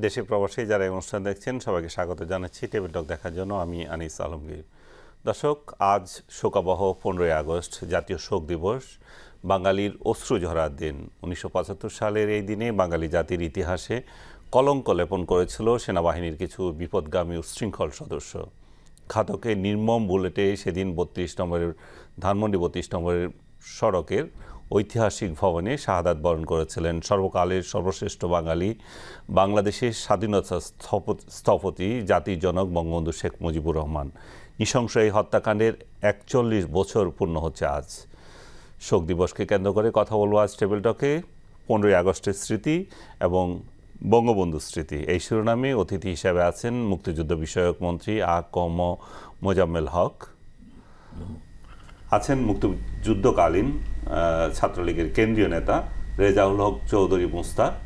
দেশে প্রবাসী যারা এই অনুষ্ঠান দেখছেন সবাইকে স্বাগত জানাচ্ছি টেবিল টক দেখার জন্য। আমি আনিস আলমগীর। দর্শক, আজ শোকাবহ 15ই আগস্ট, জাতীয় শোক দিবস, বাঙালির অশ্রু ঝরার দিন। 1975 সালের এই দিনে বাঙালি জাতির ইতিহাসে কলঙ্ক লেপন করেছিল সেনাবাহিনীর কিছু বিপদগামী উচ্ছৃঙ্খল সদস্য। ঘাতকের নির্মম বুলেটে সেদিন 32 নম্বরের ধানমন্ডি 32 নম্বরের সড়কের ঐতিহাসিক ভবনে শাহাদাত বরণ করেছিলেন সর্বকালের সর্বশ্রেষ্ঠ বাঙালি, বাংলাদেশের স্বাধীনতা স্থপতি, জাতির জনক বঙ্গবন্ধু শেখ মুজিবুর রহমান। নৃশংস এই হত্যাকাণ্ডের 41 বছর পূর্ণ হচ্ছে আজ। শোক দিবসকে কেন্দ্র করে কথা বলবো আজ টেবিল টকে। 15ই আগস্টের স্মৃতি এবং বঙ্গবন্ধুর স্মৃতি, এই শিরোনামে অতিথি হিসেবে আছেন মুক্তিযুদ্ধ বিষয়ক মন্ত্রী আ.ক.ম মোজাম্মেল হক, আছেন মুক্তিযুদ্ধকালীন ছাত্রলীগের কেন্দ্রীয় নেতা রেজাউল হক চৌধুরী মুস্তাক,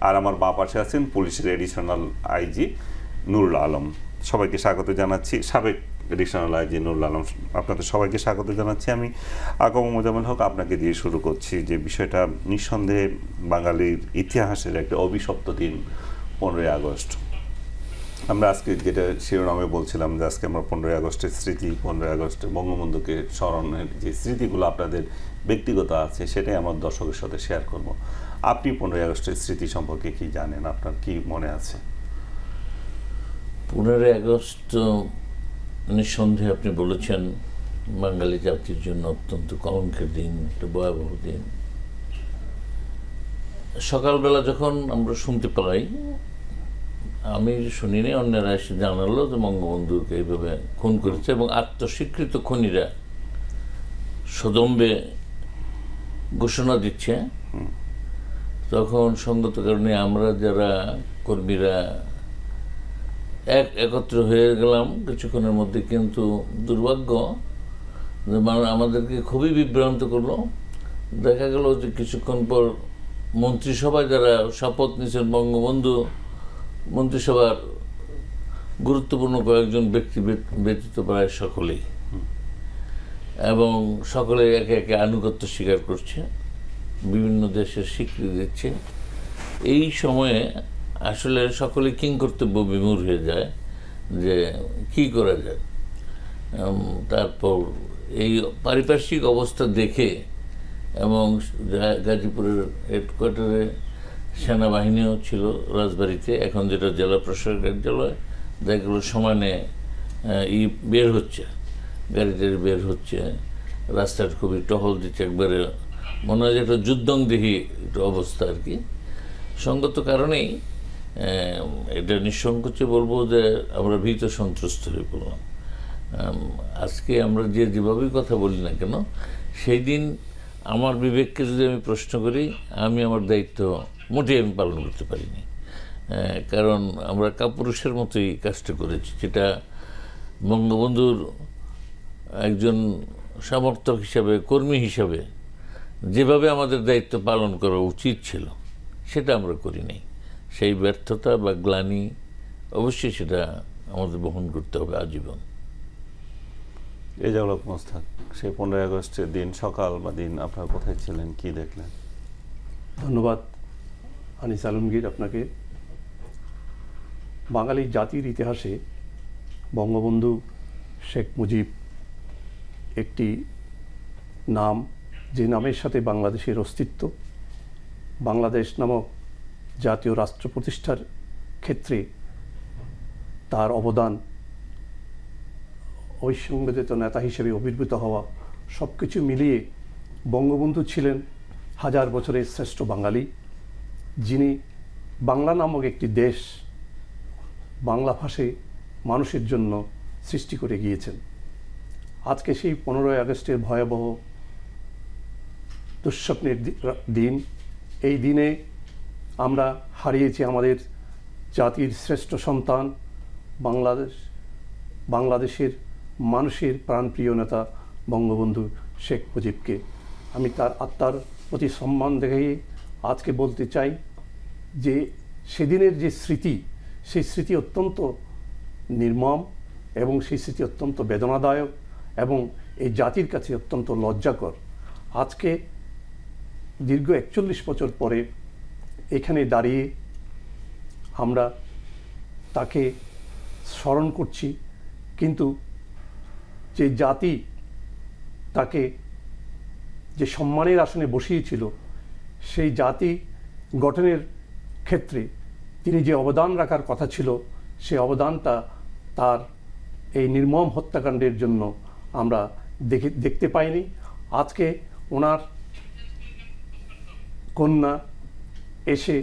আর আমার বাঁ পাশে আছেন পুলিশের এডিশনাল আইজি নুরুল আলম। সবাইকে স্বাগত জানাচ্ছি। সাবেক এডিশনাল আইজি নুরুল আলম, আপনাদের সবাইকে স্বাগত জানাচ্ছি। আমি আ.ক.ম মোজাম্মেল হক আপনাকে দিয়ে শুরু করছি। যে বিষয়টা নিঃসন্দেহে বাঙালির ইতিহাসের একটা অভিশপ্ত দিন 15ই আগস্ট। আমরা আজকে যেটা শিরোনামে বলছিলাম যে আজকে আমরা 15ই আগস্টের স্মৃতি, 15ই আগস্টে বঙ্গবন্ধুকে স্মরণের যে স্মৃতিগুলো আপনাদের ব্যক্তিগত আছে সেটাই আমার দর্শকের সাথে শেয়ার করব। আপনি 15ই আগস্টের স্মৃতি সম্পর্কে কি জানেন, আপনার কি মনে আছে? 15ই আগস্ট নিঃসন্দেহে আপনি বলেছেন বাঙালি জাতির জন্য অত্যন্ত কলঙ্কের দিন, একটা ভয়াবহ দিন। সকালবেলা যখন আমরা শুনতে পাই, আমি শুনিনি, অন্যরা এসে জানালো যে বঙ্গবন্ধুকে এইভাবে খুন করেছে এবং আত্মস্বীকৃত খুনিরা সদম্বে ঘোষণা দিচ্ছে, তখন সঙ্গত কারণে আমরা যারা কর্মীরা একত্র হয়ে গেলাম কিছুক্ষণের মধ্যে। কিন্তু দুর্ভাগ্য যে আমাদেরকে খুবই বিভ্রান্ত করলো। দেখা গেল যে কিছুক্ষণ পর মন্ত্রিসভায় যারা শপথ নিয়েছেন বঙ্গবন্ধু, মন্ত্রিসভার গুরুত্বপূর্ণ কয়েকজন ব্যক্তি ব্যতীত প্রায় সকলেই, এবং সকলে একে একে আনুগত্য স্বীকার করছে, বিভিন্ন দেশের স্বীকৃতি দিচ্ছে। এই সময়ে আসলে সকলে কিংকর্তব্য বিমূঢ় হয়ে যায় যে কি করা যায়। তারপর এই পারিপার্শ্বিক অবস্থা দেখে এবং গাজীপুরের হেডকোয়ার্টারে সেনাবাহিনীও ছিল রাজবাড়িতে, এখন যেটা জেলা প্রশাসক কার্যালয়, দেখা গেলো সমানে বের হচ্ছে, গাড়িতে বের হচ্ছে, রাস্তার খুবই টহল দিচ্ছে, একবারে মনে হয় যে একটা যুদ্ধংদেহী একটা অবস্থা আর কি। সঙ্গত কারণেই এটা নিঃসংকোচে বলবো যে আমরা ভীত সন্ত্রস্ত হয়ে পড়লাম। আজকে আমরা যেভাবেই কথা বলি না কেন, সেই দিন আমার বিবেককে যদি আমি প্রশ্ন করি, আমি আমার দায়িত্ব মোটেই আমি পালন করতে পারিনি। কারণ আমরা কাপুরুষের মতোই কাজটা করেছি, যেটা বঙ্গবন্ধুর একজন সমর্থক হিসাবে, কর্মী হিসাবে যেভাবে আমাদের দায়িত্ব পালন করা উচিত ছিল সেটা আমরা করিনি। সেই ব্যর্থতা বা গ্লানি অবশ্যই সেটা আমাদের বহন করতে হবে আজীবন। রেজাউল হক মুস্তাক, সেই 15ই আগস্টের দিন সকাল বা দিন আপনার কোথায় ছিলেন, কি দেখলেন? ধন্যবাদ আনিস আলমগীর আপনাকে। বাঙালি জাতির ইতিহাসে বঙ্গবন্ধু শেখ মুজিব একটি নাম, যে নামের সাথে বাংলাদেশের অস্তিত্ব, বাংলাদেশ নামক জাতীয় রাষ্ট্র প্রতিষ্ঠার ক্ষেত্রে তার অবদান, ঐসংবেদিত নেতা হিসেবে অভিভূত হওয়া, সব কিছু মিলিয়ে বঙ্গবন্ধু ছিলেন হাজার বছরের শ্রেষ্ঠ বাঙালি, যিনি বাংলা নামক একটি দেশ বাংলা ভাষায় মানুষের জন্য সৃষ্টি করে গিয়েছেন। আজকে সেই 15ই আগস্টের ভয়াবহ দুঃস্বপ্নের দিন। এই দিনে আমরা হারিয়েছি আমাদের জাতির শ্রেষ্ঠ সন্তান, বাংলাদেশের মানুষের প্রাণপ্রিয় নেতা বঙ্গবন্ধু শেখ মুজিবকে। আমি তার আত্মার প্রতি সম্মান দেখিয়ে আজকে বলতে চাই যে সেদিনের যে স্মৃতি, সেই স্মৃতি অত্যন্ত নির্মম এবং সেই স্মৃতি অত্যন্ত বেদনাদায়ক এবং এই জাতির কাছে অত্যন্ত লজ্জাকর। আজকে দীর্ঘ 41 বছর পরে এখানে দাঁড়িয়ে আমরা তাকে স্মরণ করছি, কিন্তু যে জাতি তাকে যে সম্মানের আসনে বসিয়েছিল, সেই জাতি গঠনের ক্ষেত্রে তিনি যে অবদান রাখার কথা ছিল, সেই অবদানটা তার এই নির্মম হত্যাকাণ্ডের জন্য আমরা দেখতে পাইনি। আজকে ওনার কন্যা এসে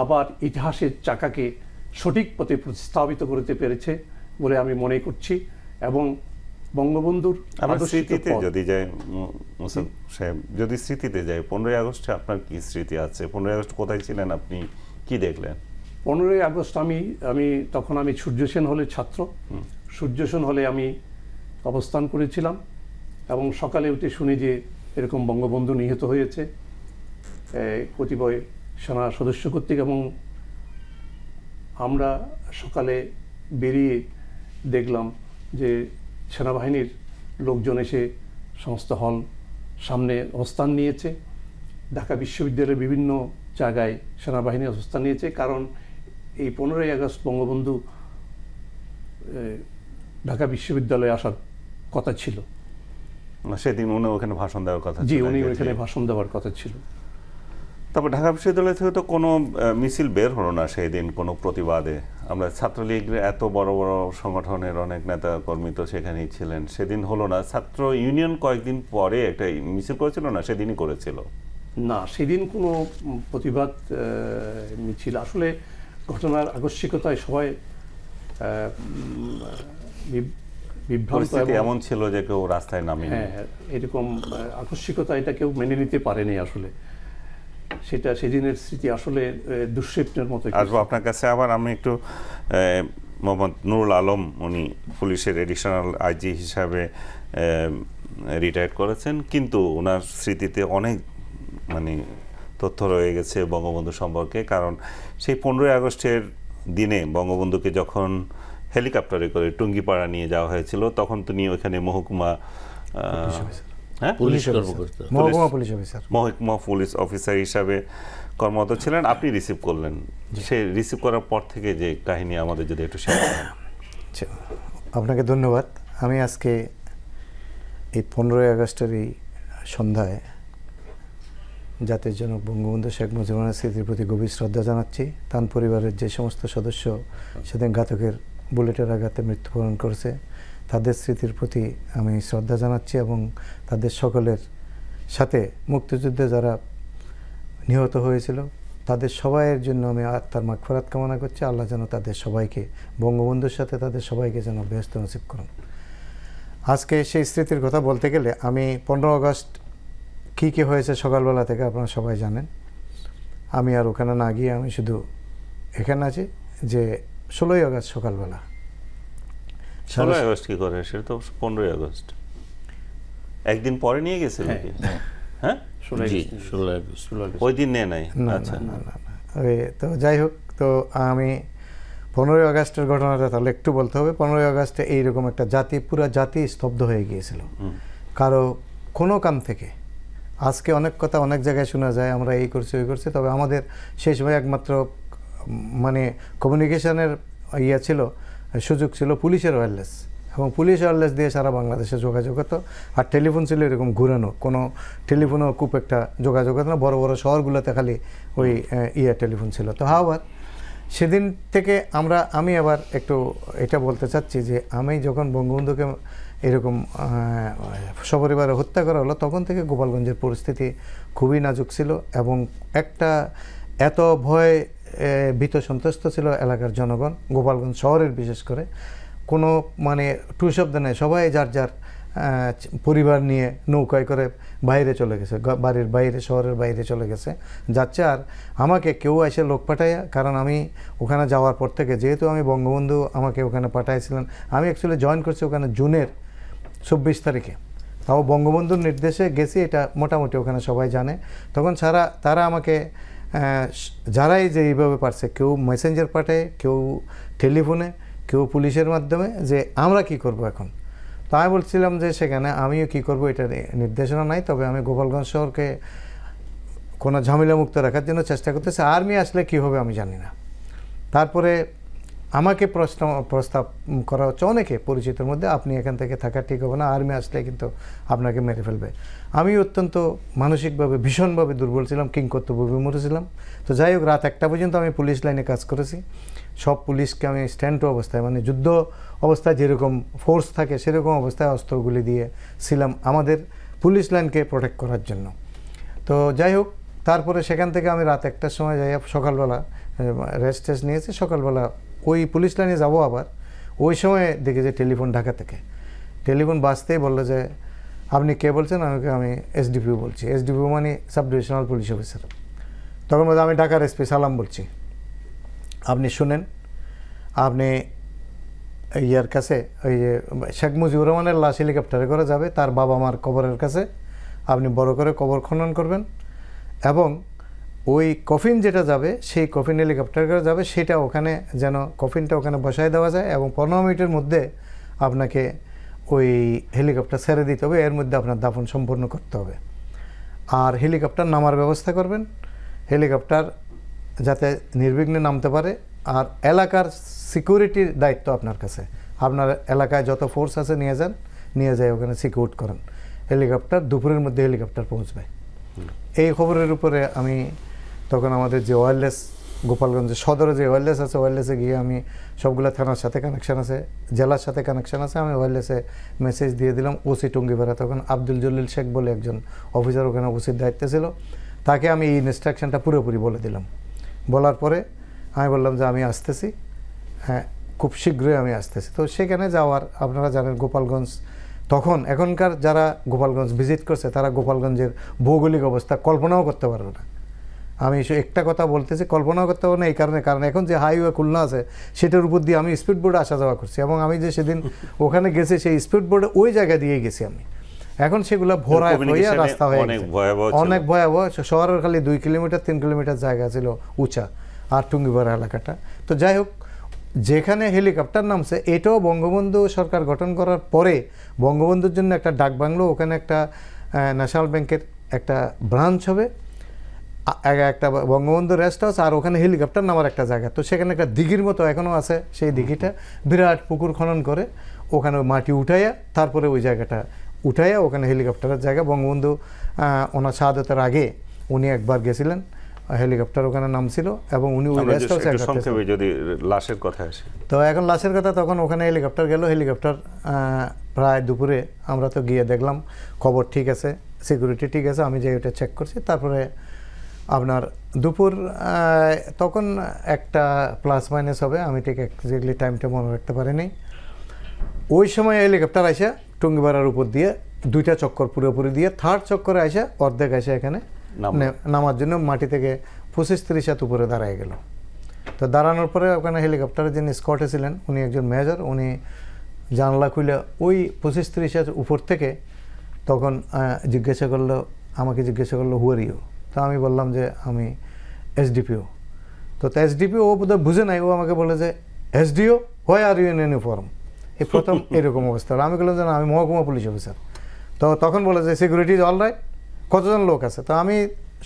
আবার ইতিহাসের চাকাকে সঠিক পথে প্রতিস্থাপিত করতে পেরেছে বলে আমি মনে করছি। এবং বঙ্গবন্ধুর স্মৃতিতে যদি যায়, মুসাফ সাহেব, যদি স্মৃতিতে যায়, 15ই আগস্টে আপনার কি স্মৃতি আছে? 15ই আগস্ট কোথায় ছিলেন আপনি, কি দেখলেন? 15ই আগস্ট তখন আমি সূর্য সেন হলের ছাত্র। সূর্য সেন হলে আমি অবস্থান করেছিলাম এবং সকালে উঠে শুনি যে এরকম বঙ্গবন্ধু নিহত হয়েছে কতিপয় সেনা সদস্য কর্তৃক, এবং আমরা সকালে বেরিয়ে দেখলাম যে সেনাবাহিনীর লোকজন এসে সমস্ত হল সামনে অবস্থান নিয়েছে। ঢাকা বিশ্ববিদ্যালয়ের বিভিন্ন জায়গায় সেনাবাহিনী অবস্থান নিয়েছে, কারণ এই 15ই আগস্ট বঙ্গবন্ধু ঢাকা বিশ্ববিদ্যালয়ে আসার কথা ছিল। সেদিন উনি ওখানে ভাষণ দেওয়ার কথা ছিল। জি, উনি ওখানে ভাষণ দেওয়ার কথা ছিল। তারপর ঢাকা বিশ্ববিদ্যালয় থেকে তো কোনো মিছিল বের হলো না সেই দিন কোনো প্রতিবাদে। আমরা ছাত্রলীগের এত বড় বড় সংগঠনের অনেক নেতা কর্মী তো সেখানেই ছিলেন, সেদিন হলো না। ছাত্র ইউনিয়ন কয়েকদিন পরে একটা মিছিল করেছিল না, সেদিনই করেছিল না, সেদিন কোনো প্রতিবাদ মিছিল, আসলে ঘটনার আকস্মিকতায় সবাই বিভ্রান্ত, এমন ছিল যে কেউ রাস্তায় নামেনি। হ্যাঁ, এরকম আকস্মিকতা এটা কেউ মেনে নিতে পারেনি আসলে। সেটা সেদিনের স্মৃতি আসলে দুঃস্বপ্নের মতো। আসবো আপনার কাছে আবার। আমি একটু মোহাম্মদ নুরুল আলম, উনি পুলিশের এডিশনাল আইজি হিসাবে রিটায়ার্ড করেছেন, কিন্তু ওনার স্মৃতিতে অনেক তথ্য রয়ে গেছে বঙ্গবন্ধু সম্পর্কে। কারণ সেই 15ই আগস্টের দিনে বঙ্গবন্ধুকে যখন হেলিকপ্টারে করে টুঙ্গিপাড়া নিয়ে যাওয়া হয়েছিল, তখন তিনি ওইখানে মহকুমা পুলিশ অফিসার হিসাবে কর্মরত ছিলেন। আপনি রিসিভ করলেন, সে রিসিভ করার পর থেকে যে কাহিনী আমাদের যদি একটু শেয়ার করেন। আপনাকে ধন্যবাদ। আমি আজকে এই 15ই আগস্টের এই সন্ধ্যায় জাতির জনক বঙ্গবন্ধু শেখ মুজিবুর স্মৃতির প্রতি গভীর শ্রদ্ধা জানাচ্ছি। তার পরিবারের যে সমস্ত সদস্য সেদিন ঘাতকের বুলেটের আঘাতে মৃত্যুবরণ করেছে, তাদের স্মৃতির প্রতি আমি শ্রদ্ধা জানাচ্ছি এবং তাদের সকলের সাথে মুক্তিযুদ্ধে যারা নিহত হয়েছিল তাদের সবাইয়ের জন্য আমি আত্মার মাগফিরাত কামনা করছি। আল্লাহ যেন তাদের সবাইকে, বঙ্গবন্ধুর সাথে তাদের সবাইকে যেন বেহেশত নসিব করুন। আজকে সেই স্মৃতির কথা বলতে গেলে আমি 15 আগস্ট কী হয়েছে সকালবেলা থেকে আপনারা সবাই জানেন। আমি আর ওখানে না গিয়ে আমি শুধু এখানে আছি যে 16ই আগস্ট সকালবেলা। 16ই আগস্ট কি করে? সেটা তো 15ই আগস্ট একদিন পরে নিয়ে গেছে নাকি? হ্যাঁ, 16 আগস্ট ওই দিন নেয় নাই? আচ্ছা, না, তো যাই হোক, তো আমি 15ই আগস্টের ঘটনাটা তাহলে একটু বলতে হবে। 15ই আগস্টে এইরকম একটা পুরো জাতি স্তব্ধ হয়ে গিয়েছিল, কারো কোনো কান থেকে। আজকে অনেক কথা অনেক জায়গায় শোনা যায়, আমরা এই করছি ওই করছি, তবে আমাদের সেই সময় একমাত্র কমিউনিকেশনের ছিল, সুযোগ ছিল পুলিশের ওয়্যারলেস, এবং পুলিশ ওয়্যারলেস দিয়ে সারা বাংলাদেশে যোগাযোগ হতো। আর টেলিফোন ছিল এরকম ঘুরানো, কোনো টেলিফোনও খুব একটা যোগাযোগ হতো না। বড় বড় শহরগুলোতে খালি ওই টেলিফোন ছিল। তো আবার সেদিন থেকে আমি আবার একটু এটা বলতে চাচ্ছি যে আমি যখন বঙ্গবন্ধুকে এরকম সপরিবারে হত্যা করা হলো, তখন থেকে গোপালগঞ্জের পরিস্থিতি খুবই নাজুক ছিল এবং একটা এত ভয় ভীত সন্ত্রস্ত ছিল এলাকার জনগণ, গোপালগঞ্জ শহরের বিশেষ করে। কোনো টু শব্দ নেই, সবাই যার যার পরিবার নিয়ে নৌকায় করে বাইরে চলে গেছে, বাড়ির বাইরে, শহরের বাইরে চলে যাচ্ছে। আর আমাকে কেউ এসে লোক পাঠায়, কারণ আমি ওখানে যাওয়ার পর থেকে, যেহেতু আমি বঙ্গবন্ধু আমাকে ওখানে পাঠাইছিলেন, আমি অ্যাকচুয়ালি জয়েন করছি ওখানে জুনের 24 তারিখে। তাও বঙ্গবন্ধুর নির্দেশে গেছি, এটা মোটামুটি ওখানে সবাই জানে। তখন তারা আমাকে যারাই যে এইভাবে পারছে, কেউ মেসেঞ্জার পাঠায়, কেউ টেলিফোনে, কেউ পুলিশের মাধ্যমে, যে আমরা কি করব এখন। তো আমি বলছিলাম যে সেখানে আমিও কি করব এটা নির্দেশনা নাই, তবে আমি গোপালগঞ্জ শহরকে কোনো ঝামেলা মুক্ত রাখার জন্য চেষ্টা করতেছি। আর্মি আসলে কি হবে আমি জানি না। তারপরে আমাকে প্রস্তাব করা হচ্ছে অনেকে পরিচিতর মধ্যে, আপনি এখান থেকে থাকা ঠিক হবে না, আর্মি আসলে কিন্তু আপনাকে মেরে ফেলবে। আমি অত্যন্ত মানসিকভাবে ভীষণভাবে দুর্বল ছিলাম, কিংকর্তব্য বিমূঢ় ছিলাম। তো যাই হোক, রাত 1টা পর্যন্ত আমি পুলিশ লাইনে কাজ করেছি। সব পুলিশকে আমি স্ট্যান্ড টু অবস্থায়, মানে যুদ্ধ অবস্থায় যেরকম ফোর্স থাকে সেরকম অবস্থায় অস্ত্রগুলি দিয়ে ছিলাম আমাদের পুলিশ লাইনকে প্রোটেক্ট করার জন্য। তো যাই হোক, তারপরে সেখান থেকে আমি রাত 1টার সময় যাই, সকালবেলা রেস্ট টেস্ট নিয়েছি, সকালবেলা ওই পুলিশ লাইনে যাবো। আবার ওই সময় দেখি যে টেলিফোন ঢাকা থেকে, টেলিফোন বাজতেই বললো যে আপনি কে বলছেন? আমি এসডিপিও বলছি। এসডিপিও মানে সাব ডিভিশনাল পুলিশ অফিসার। তখন বলছে আমি ঢাকার এসপি সালাম বলছি, আপনি শুনেন, আপনি ইয়ার কাছে ওই যে শেখ মুজিবুর রহমানের লাশ হেলিকপ্টারে করে যাবে, তার বাবা মার কবরের কাছে আপনি বড় করে কবর খনন করবেন, এবং ওই কফিন যেটা যাবে সেই কফিন হেলিকপ্টার করে যাবে, সেটা ওখানে যেন কফিনটা ওখানে বসায় দেওয়া যায়, এবং 15 মিনিটের মধ্যে আপনাকে ওই হেলিকপ্টার ছেড়ে দিতে হবে, এর মধ্যে আপনার দাফন সম্পন্ন করতে হবে। আর হেলিকপ্টার নামার ব্যবস্থা করবেন, হেলিকপ্টার যাতে নির্বিঘ্নে নামতে পারে। আর এলাকার সিকিউরিটির দায়িত্ব আপনার কাছে, আপনার এলাকায় যত ফোর্স আছে নিয়ে যান, নিয়ে যায় ওখানে সিকিউর করেন। হেলিকপ্টার দুপুরের মধ্যে হেলিকপ্টার পৌঁছবে। এই খবরের উপরে আমি তখন আমাদের যে ওয়্যারলেস, গোপালগঞ্জের সদরে যে ওয়্যারলেস আছে, ওয়্যারলেসে গিয়ে আমি সবগুলো থানার সাথে কানেকশান আছে, জেলার সাথে কানেকশান আছে, আমি ওয়্যারলেসে মেসেজ দিয়ে দিলাম। ওসি টুঙ্গিপাড়া, তখন আব্দুল জলিল শেখ বলে একজন অফিসার ওখানে ওসির দায়িত্বে ছিল, তাকে আমি এই ইনস্ট্রাকশনটা পুরোপুরি বলে দিলাম। বলার পরে আমি বললাম যে আমি আসতেছি, হ্যাঁ খুব শীঘ্রই আমি আসতেছি। তো সেখানে যাওয়ার, আপনারা জানেন গোপালগঞ্জ তখন, এখনকার যারা গোপালগঞ্জ ভিজিট করছে তারা গোপালগঞ্জের ভৌগোলিক অবস্থা কল্পনাও করতে পারবে না। আমি একটা কথা বলতেছি, কল্পনাও করতে পারবো না এই কারণ এখন যে হাইওয়ে খুলনা আছে সেটার উপর দিয়ে আমি স্পিড বোর্ডে আসা যাওয়া করছি, এবং আমি যে সেদিন ওখানে গেছি সেই স্পিড বোর্ডে ওই জায়গা দিয়ে গেছি আমি। এখন সেগুলো ভরায় হইয়া রাস্তা হয়ে অনেক ভয়াবহ। শহরের খালি 2 কিলোমিটার 3 কিলোমিটার জায়গা ছিল উঁচা, আর টুঙ্গিপাড়া এলাকাটা। তো যাই হোক, যেখানে হেলিকপ্টার নামছে এটাও বঙ্গবন্ধু সরকার গঠন করার পরে বঙ্গবন্ধুর জন্য একটা ডাকবাংলো, ওখানে একটা ন্যাশনাল ব্যাংকের একটা ব্রাঞ্চ হবে, একটা বঙ্গবন্ধু রেস্ট হাউস, আর ওখানে হেলিকপ্টার নামার একটা জায়গা। তো সেখানে একটা দিঘির মতো এখনও আছে, সেই দিঘিটা বিরাট পুকুর খনন করে ওখানে মাটি উঠাইয়া তারপরে ওই জায়গাটা উঠাইয়া ওখানে হেলিকপ্টারের জায়গা। বঙ্গবন্ধু ওনার শাহাদতের আগে উনি একবার গেছিলেন, হেলিকপ্টার ওখানে নামছিল, এবং উনি ওই রেস্ট হাউসে যদি লাশের কথা আসে। তো এখন লাশের কথা, তখন ওখানে হেলিকপ্টার গেল। হেলিকপ্টার প্রায় দুপুরে আমরা তো গিয়ে দেখলাম খবর ঠিক আছে, সিকিউরিটি ঠিক আছে, আমি যে ওটা চেক করছি। তারপরে আপনার দুপুর তখন 1টা প্লাস মাইনাস হবে, আমি ঠিক এক্স্যাক্টলি টাইমটা মনে রাখতে পারিনি। ওই সময় হেলিকপ্টার আইসা টুঙ্গিপাড়ার উপর দিয়ে 2টা চক্কর পুরোপুরি দিয়ে, 3rd চক্করে আইসা অর্ধেক আইসা এখানে নামার জন্য মাটি থেকে 25-30 হাত উপরে দাঁড়ায় গেল। তো দাঁড়ানোর পরে ওখানে হেলিকপ্টারের যিনি স্কটে ছিলেন, উনি একজন মেজর, উনি জানলা খুলে ওই 25-30 হাত উপর থেকে তখন আমাকে জিজ্ঞাসা করলো হু আর ইউ। তো আমি বললাম যে আমি এসডিপিও। তো এসডিপিও ও বোধহয় বুঝে নাই, ও আমাকে বলে যে SDO why are you in uniform. এই প্রথম এরকম অবস্থা। আমি বললাম যে না, আমি মহকুমা পুলিশ অফিসার। তো তখন বলে যে সিকিউরিটি ইজ অল রাইট, কতজন লোক আছে? তো আমি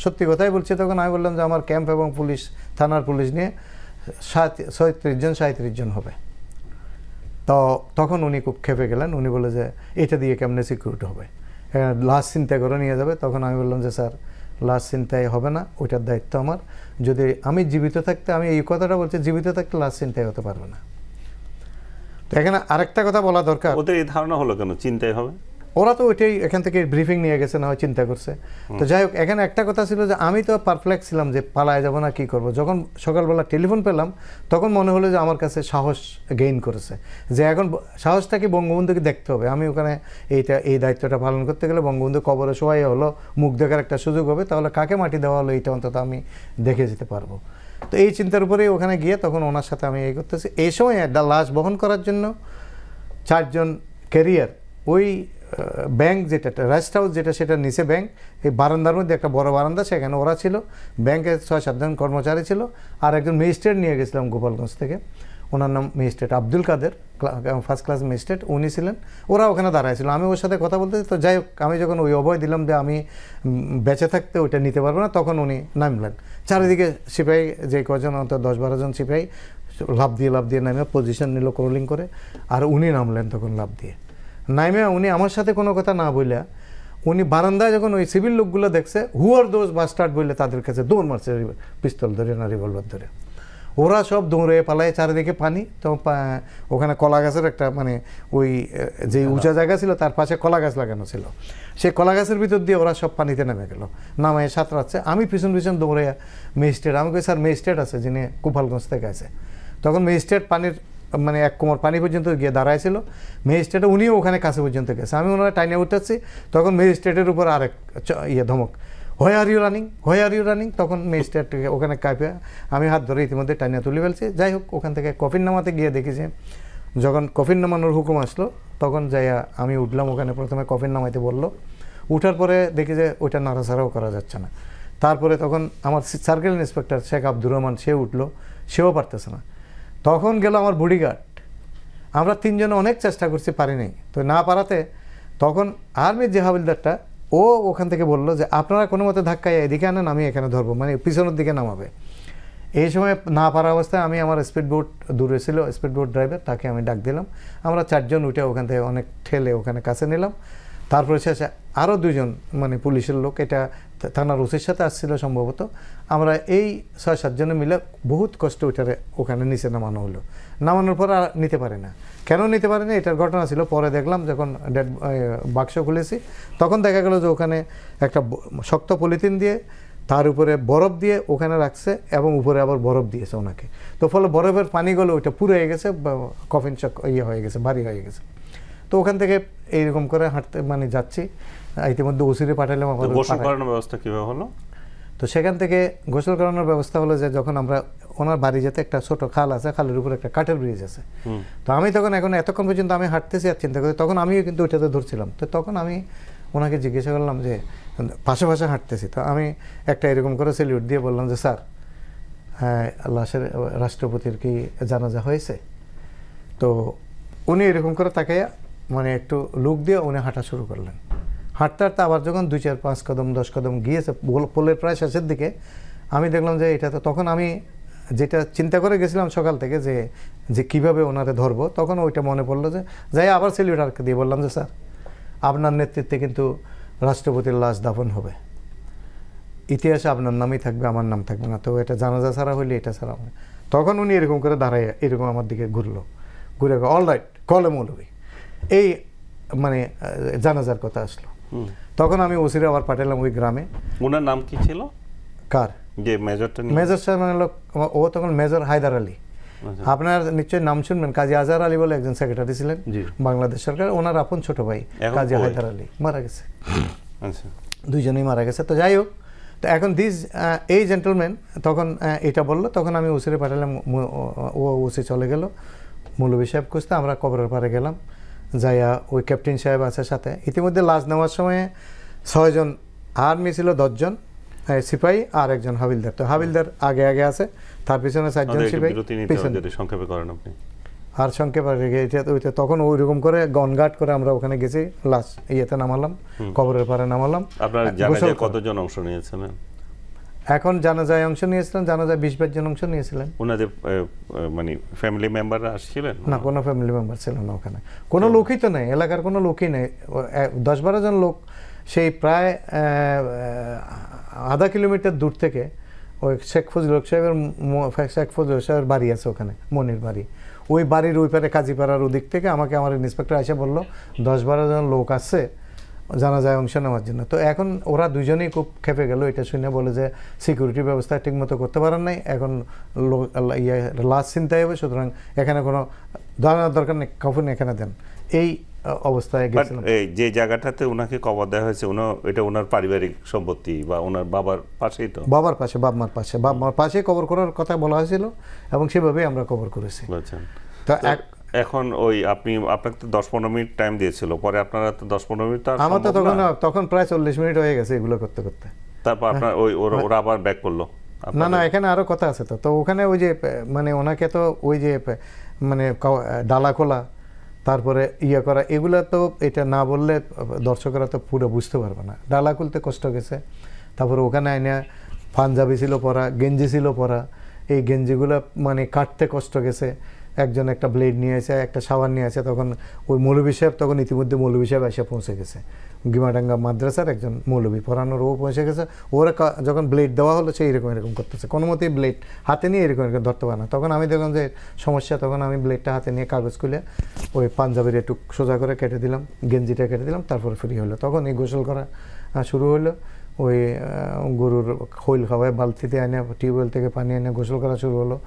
সত্যি কথাই বলছি। তখন আমি বললাম যে আমার ক্যাম্প এবং পুলিশ, থানার পুলিশ নিয়ে 37 জন হবে। তো তখন উনি খুব খেপে গেলেন, উনি বলে যে এটা দিয়ে কেমনে সিকিউরিটি হবে, লাশ চিন্তা করে নিয়ে যাবে। তখন আমি বললাম যে স্যার লাশ চিন্তাই হবে না, ওইটার দায়িত্ব আমার। যদি আমি জীবিত থাকতে, আমি এই কথাটা বলছি, জীবিত থাকতে লাশ চিন্তাই হতে পারবে না। তো এখানে আরেকটা কথা বলা দরকার, ওদের এই ধারণা হলো কেন চিন্তাই হবে? ওরা তো ওইটাই এখান থেকে ব্রিফিং নিয়ে গেছে, না হয় চিন্তা করছে। তো যাই হোক, এখানে একটা কথা ছিল যে আমি তো পারপ্লেক্স ছিলাম যে পালায় যাবো না, কী করবো। যখন সকালবেলা টেলিফোন পেলাম তখন মনে হলো যে আমার কাছে সাহস গেইন করেছে, যে এখন সাহসটাকে বঙ্গবন্ধুকে দেখতে হবে। আমি ওখানে এই দায়িত্বটা পালন করতে গেলে বঙ্গবন্ধু কবরে শোয়াই হলো, মুখ দেখার একটা সুযোগ হবে, তাহলে কাকে মাটি দেওয়া হলো এইটা অন্তত আমি দেখে যেতে পারবো। তো এই চিন্তার উপরেই ওখানে গিয়ে তখন ওনার সাথে আমি এই করতেছি। এই সময় একটা লাশ বহন করার জন্য 4 জন ক্যারিয়ার, ওই ব্যাংক যেটা রেস্ট হাউস যেটা, সেটা নিচে ব্যাংক, এই বারান্দার মধ্যে একটা বড় বারান্দা, সেখানে ওরা ছিল, ব্যাংকের 6-7 জন কর্মচারী ছিল, আর একজন ম্যাজিস্ট্রেট নিয়ে গেছিলাম গোপালগঞ্জ থেকে। ওনার নাম ম্যাজিস্ট্রেট আব্দুল কাদের, ফার্স্ট ক্লাস ম্যাজিস্ট্রেট, উনি ছিলেন। ওরা ওখানে দাঁড়াইছিল, আমি ওর সাথে কথা বলতে, তো যাই হোক আমি যখন ওই অভয় দিলাম যে আমি বেঁচে থাকতে ওইটা নিতে পারবো না, তখন উনি নামলেন। চারিদিকে সিপাহী যে কজন, অন্তত 10-12 জন সিপাহী লাফ দিয়ে নামে পজিশন নিল ক্রলিং করে, আর উনি নামলেন তখন লাফ দিয়ে নামে। উনি আমার সাথে কোনো কথা না বললে উনি বারান্দায় যখন ওই সিভিল লোকগুলো দেখছে, হু আর দোজ বাস্টার্ড বললে তাদের কাছে দৌড় মারছে পিস্তল ধরে না রিভলভার ধরে। ওরা সব দৌড়ে পালায়, চারিদিকে পানি। তো ওখানে কলা গাছের একটা মানে ওই যে উঁচা জায়গা ছিল তার পাশে কলা গাছ লাগানো ছিল, সেই কলা গাছের ভিতর দিয়ে ওরা সব পানিতে নেমে গেল, নামায় সাঁতরাচ্ছে। আমি পিছন দৌড়ে ম্যাজিস্ট্রেট, আমি কই স্যার ম্যাজিস্ট্রেট আছে যিনি গোপালগঞ্জ থেকে আছে। তখন ম্যাজিস্ট্রেট পানির মানে এক কোমর পানি পর্যন্ত গিয়ে দাঁড়াইছিল, ম্যাজিস্ট্রেট উনিও ওখানে কাছে পর্যন্ত গেছে। আমি ওনারা টাইনে উঠাচ্ছি, তখন ম্যাজিস্ট্রেটের উপর আরেক ধমক, হোয়াই আর ইউ রানিং। তখন ম্যাজিস্ট্রেট ওখানে কাঁপে, আমি হাত ধরে ইতিমধ্যে টাইনে তুলে ফেলছি। যাই হোক ওখান থেকে কফিন নামাতে গিয়ে দেখেছি, যখন কফিন নামানোর হুকুম আসলো তখন যাইয়া আমি উঠলাম ওখানে। প্রথমে কফিন নামাইতে বললো, উঠার পরে দেখি যে ওইটা নাড়াচাড়াও করা যাচ্ছে না। তারপরে তখন আমার সার্কেল ইন্সপেক্টর শেখ আব্দুর রহমান, সে উঠলো, সেও পারতেছে না। তখন গেল আমার বডিগার্ড। আমরা 3 জনে অনেক চেষ্টা করছি, পারি নাই। তো না পারাতে তখন আর্মির যে হাবিলদারটা, ও ওখান থেকে বললো যে আপনারা কোনো মতে ধাক্কায় এদিকে আনেন, আমি এখানে ধরবো, মানে পিছনের দিকে নামাবে। এই সময় না পারা অবস্থায় আমি আমার স্পিড বোট দূরে ছিল, স্পিড বোট ড্রাইভার, তাকে আমি ডাক দিলাম। আমরা 4 জন উঠে ওখান থেকে অনেক ঠেলে ওখানে কাছে নিলাম। তারপরে শেষে আরও 2 জন মানে পুলিশের লোক, এটা থানার ওসির সাথে আসছিল সম্ভবত। আমরা এই 6-7 জনে মিলে বহুত কষ্ট ওইটারে ওখানে নিচে নামানো হলো। নামানোর পর আর নিতে পারে না। কেন নিতে পারে না এটার ঘটনা ছিল, পরে দেখলাম যখন বাক্স খুলেছি তখন দেখা গেল যে ওখানে একটা শক্ত পলিথিন দিয়ে তার উপরে বরফ দিয়ে ওখানে রাখছে, এবং উপরে আবার বরফ দিয়েছে ওনাকে। তো ফলে বরফের পানিগুলো ওইটা পুরো হয়ে গেছে, কফিন হয়ে গেছে, ভারী হয়ে গেছে। তো ওখান থেকে এইরকম করে হাঁটতে মানে যাচ্ছি, ইতিমধ্যে ওসিরে পাঠালাম। গোসল করানোর ব্যবস্থা কীভাবে হলো? তো সেখান থেকে গোসল করানোর ব্যবস্থা হলো যে যখন আমরা ওনার বাড়ি যেতে একটা ছোট খাল আছে, খালের উপর একটা কাঠের ব্রিজ আছে। তো আমি তখন এতক্ষণ পর্যন্ত আমি হাঁটতেছি আর চিন্তা করি, তখন আমিও কিন্তু ওইটাতে ধরছিলাম। তো তখন আমি ওনাকে জিজ্ঞাসা করলাম যে পাশে হাঁটতেছি, তো আমি একটা এরকম করে সেলিউট দিয়ে বললাম যে স্যার, হ্যাঁ লাশের রাষ্ট্রপতির কি জানাজা হয়েছে? তো উনি এরকম করে তাকে মানে একটু লুক দিয়ে উনি হাঁটা শুরু করলেন। হাঁটতে হাঁটতে আবার যখন 2-4-5 কদম 10 কদম গিয়েছে, পোলের প্রায় শেষের দিকে, আমি দেখলাম যে এটা তো, তখন আমি যেটা চিন্তা করে গেছিলাম সকাল থেকে যে কীভাবে ওনারে ধরবো, তখন ওইটা মনে পড়লো যে যাই আবার সেলিউটারকে দিয়ে বললাম যে স্যার, আপনার নেতৃত্বে কিন্তু রাষ্ট্রপতির লাশ দাফন হবে, ইতিহাসে আপনার নামই থাকবে, আমার নাম থাকবে না। তো এটা জানাজা ছাড়া হইলে এটা ছাড়া হবে। তখন উনি এরকম করে দাঁড়ায় এরকম আমার দিকে ঘুরে অল রাইট কলে মৌলবি, এই মানে জানাজার কথা আসলো। তখন আমি ওসিরে আবার পাঠালাম ওই গ্রামে। ওনার নাম কি ছিল? কার? যে মেজরটা? মেজর সাহেব মানে ও তখন মেজর হায়দার আলী। আপনার নিশ্চয়ই নাম শুনবেন, কাজী আজহার আলী বলে একজন সেক্রেটারি ছিলেন বাংলাদেশ সরকার, ওনার আপন ছোট ভাই কাজী হায়দার আলী মারা গেছে। আচ্ছা, 2 জনেই মারা গেছে। তো যাই হোক, তো এখন এই জেন্টলম্যান তখন এটা বললো, তখন আমি ওসিরে পাঠালাম। ও ওসি চলে গেল মৌলভী সাহেব খুঁজতে। আমরা কবরের পাড়ে গেলাম, যাইয়া ওই ক্যাপ্টেন সাহেব আছে সাথে। ইতিমধ্যে লাশ নেওয়ার সময় 6 জন আর্মি ছিল, 10 জন সিপাহী আর একজন হাবিলদার। তো হাবিলদার আগে আছে, তার পিছনে 4 জন সিপাহী পিছনে। সংক্ষেপে করেন আপনি। আর সংক্ষেপে ওইটা তখন ওইরকম করে গনগাট করে আমরা ওখানে গেছি, লাশ ইয়েতে নামালাম, কবরের পাড়ে নামালাম। আপনার জানাজায় কতজন অংশ নিয়েছিলেন? এখন জানাজায় অংশ নিয়েছিলেন, জানাজায় 20-22 জন অংশ নিয়েছিলেন। ওনাদের মানে ফ্যামিলি মেম্বাররা আসছিলেন? না, কোনো ফ্যামিলি মেম্বার ছিল না ওখানে, কোনো লোকই তো নেই, এলাকার কোনো লোকই নেই। 10-12 জন লোক সেই প্রায় আধা কিলোমিটার দূর থেকে ওই শেখ ফজলুল সাহেবের বাড়ি আছে ওখানে, মনির বাড়ি। ওই বাড়ির ওই পারে কাজীপাড়ার ওদিক থেকে আমাকে আমার ইন্সপেক্টর এসে বললো 10-12 জন লোক আসছে জানাজায় অংশ নেওয়ার জন্য। তো এখন ওরা 2 জনেই খুব খেপে গেল এটা শুনে, বলে যে সিকিউরিটি ব্যবস্থা ঠিকমতো করতে পারেন নাই, এখন লাশ ছিনতাই হবে, সুতরাং এখানে কোনো দাঁড়ানোর দরকার নেই, কখন এখানে দেন। এই অবস্থায় গেছিলাম। যে জায়গাটাতে ওনাকে কবর দেওয়া হয়েছে, এটা ওনার পারিবারিক সম্পত্তি বা ওনার বাবার পাশেই? তো বাবার পাশে, বাবার পাশে কবর করার কথা বলা হয়েছিল, এবং সেভাবেই আমরা কবর করেছি। তো এখন ওই আপনাকে তো 10-15 মিনিট টাইম দিয়েছিল, পরে আপনারা তো 10-15 মিনিট, আমার তো তখন প্রায় 40 মিনিট হয়ে গেছে এগুলো করতে করতে। তারপর আপনার ওরা আবার ব্যাক করলো? না না, এখানে আরো কথা আছে। তো তো ওখানে ওই যে মানে ওনাকে তো ওই যে মানে ডালা খোলা, তারপরে ইয়ে করা, এগুলা তো এটা না বললে দর্শকরা তো পুরো বুঝতে পারবে না। ডালা খুলতে কষ্ট গেছে, তারপরে ওখানে আইনা পাঞ্জাবি ছিল পরা, গেঞ্জি ছিল পরা, এই গেঞ্জিগুলো মানে কাটতে কষ্ট গেছে। একজন একটা ব্লেড নিয়ে আসে, একটা সাবান নিয়ে আসে, তখন ওই মৌলভী সাহেব তখন ইতিমধ্যে মৌলভী সাহেব এসে পৌঁছে গেছে, গিমাডাঙ্গা মাদ্রাসার একজন মৌলভী পড়ানোর, ও পৌঁছে গেছে। ওরা যখন ব্লেড দেওয়া হলো সে এরকম করতেছে, কোনো মতেই ব্লেড হাতে নিয়ে এরকম ধরতে পারে না। তখন আমি দেখলাম যে সমস্যা, তখন আমি ব্লেডটা হাতে নিয়ে কাগজ খুলে ওই পাঞ্জাবির একটু সোজা করে কেটে দিলাম, গেঞ্জিটা কেটে দিলাম, তারপরে ফ্রি হলো। তখন এই গোসল করা শুরু হলো। ওই গরুর খৈল খাওয়ায় বালতিতে এনে, টিউবওয়েল থেকে পানি এনে গোসল করা শুরু হলো।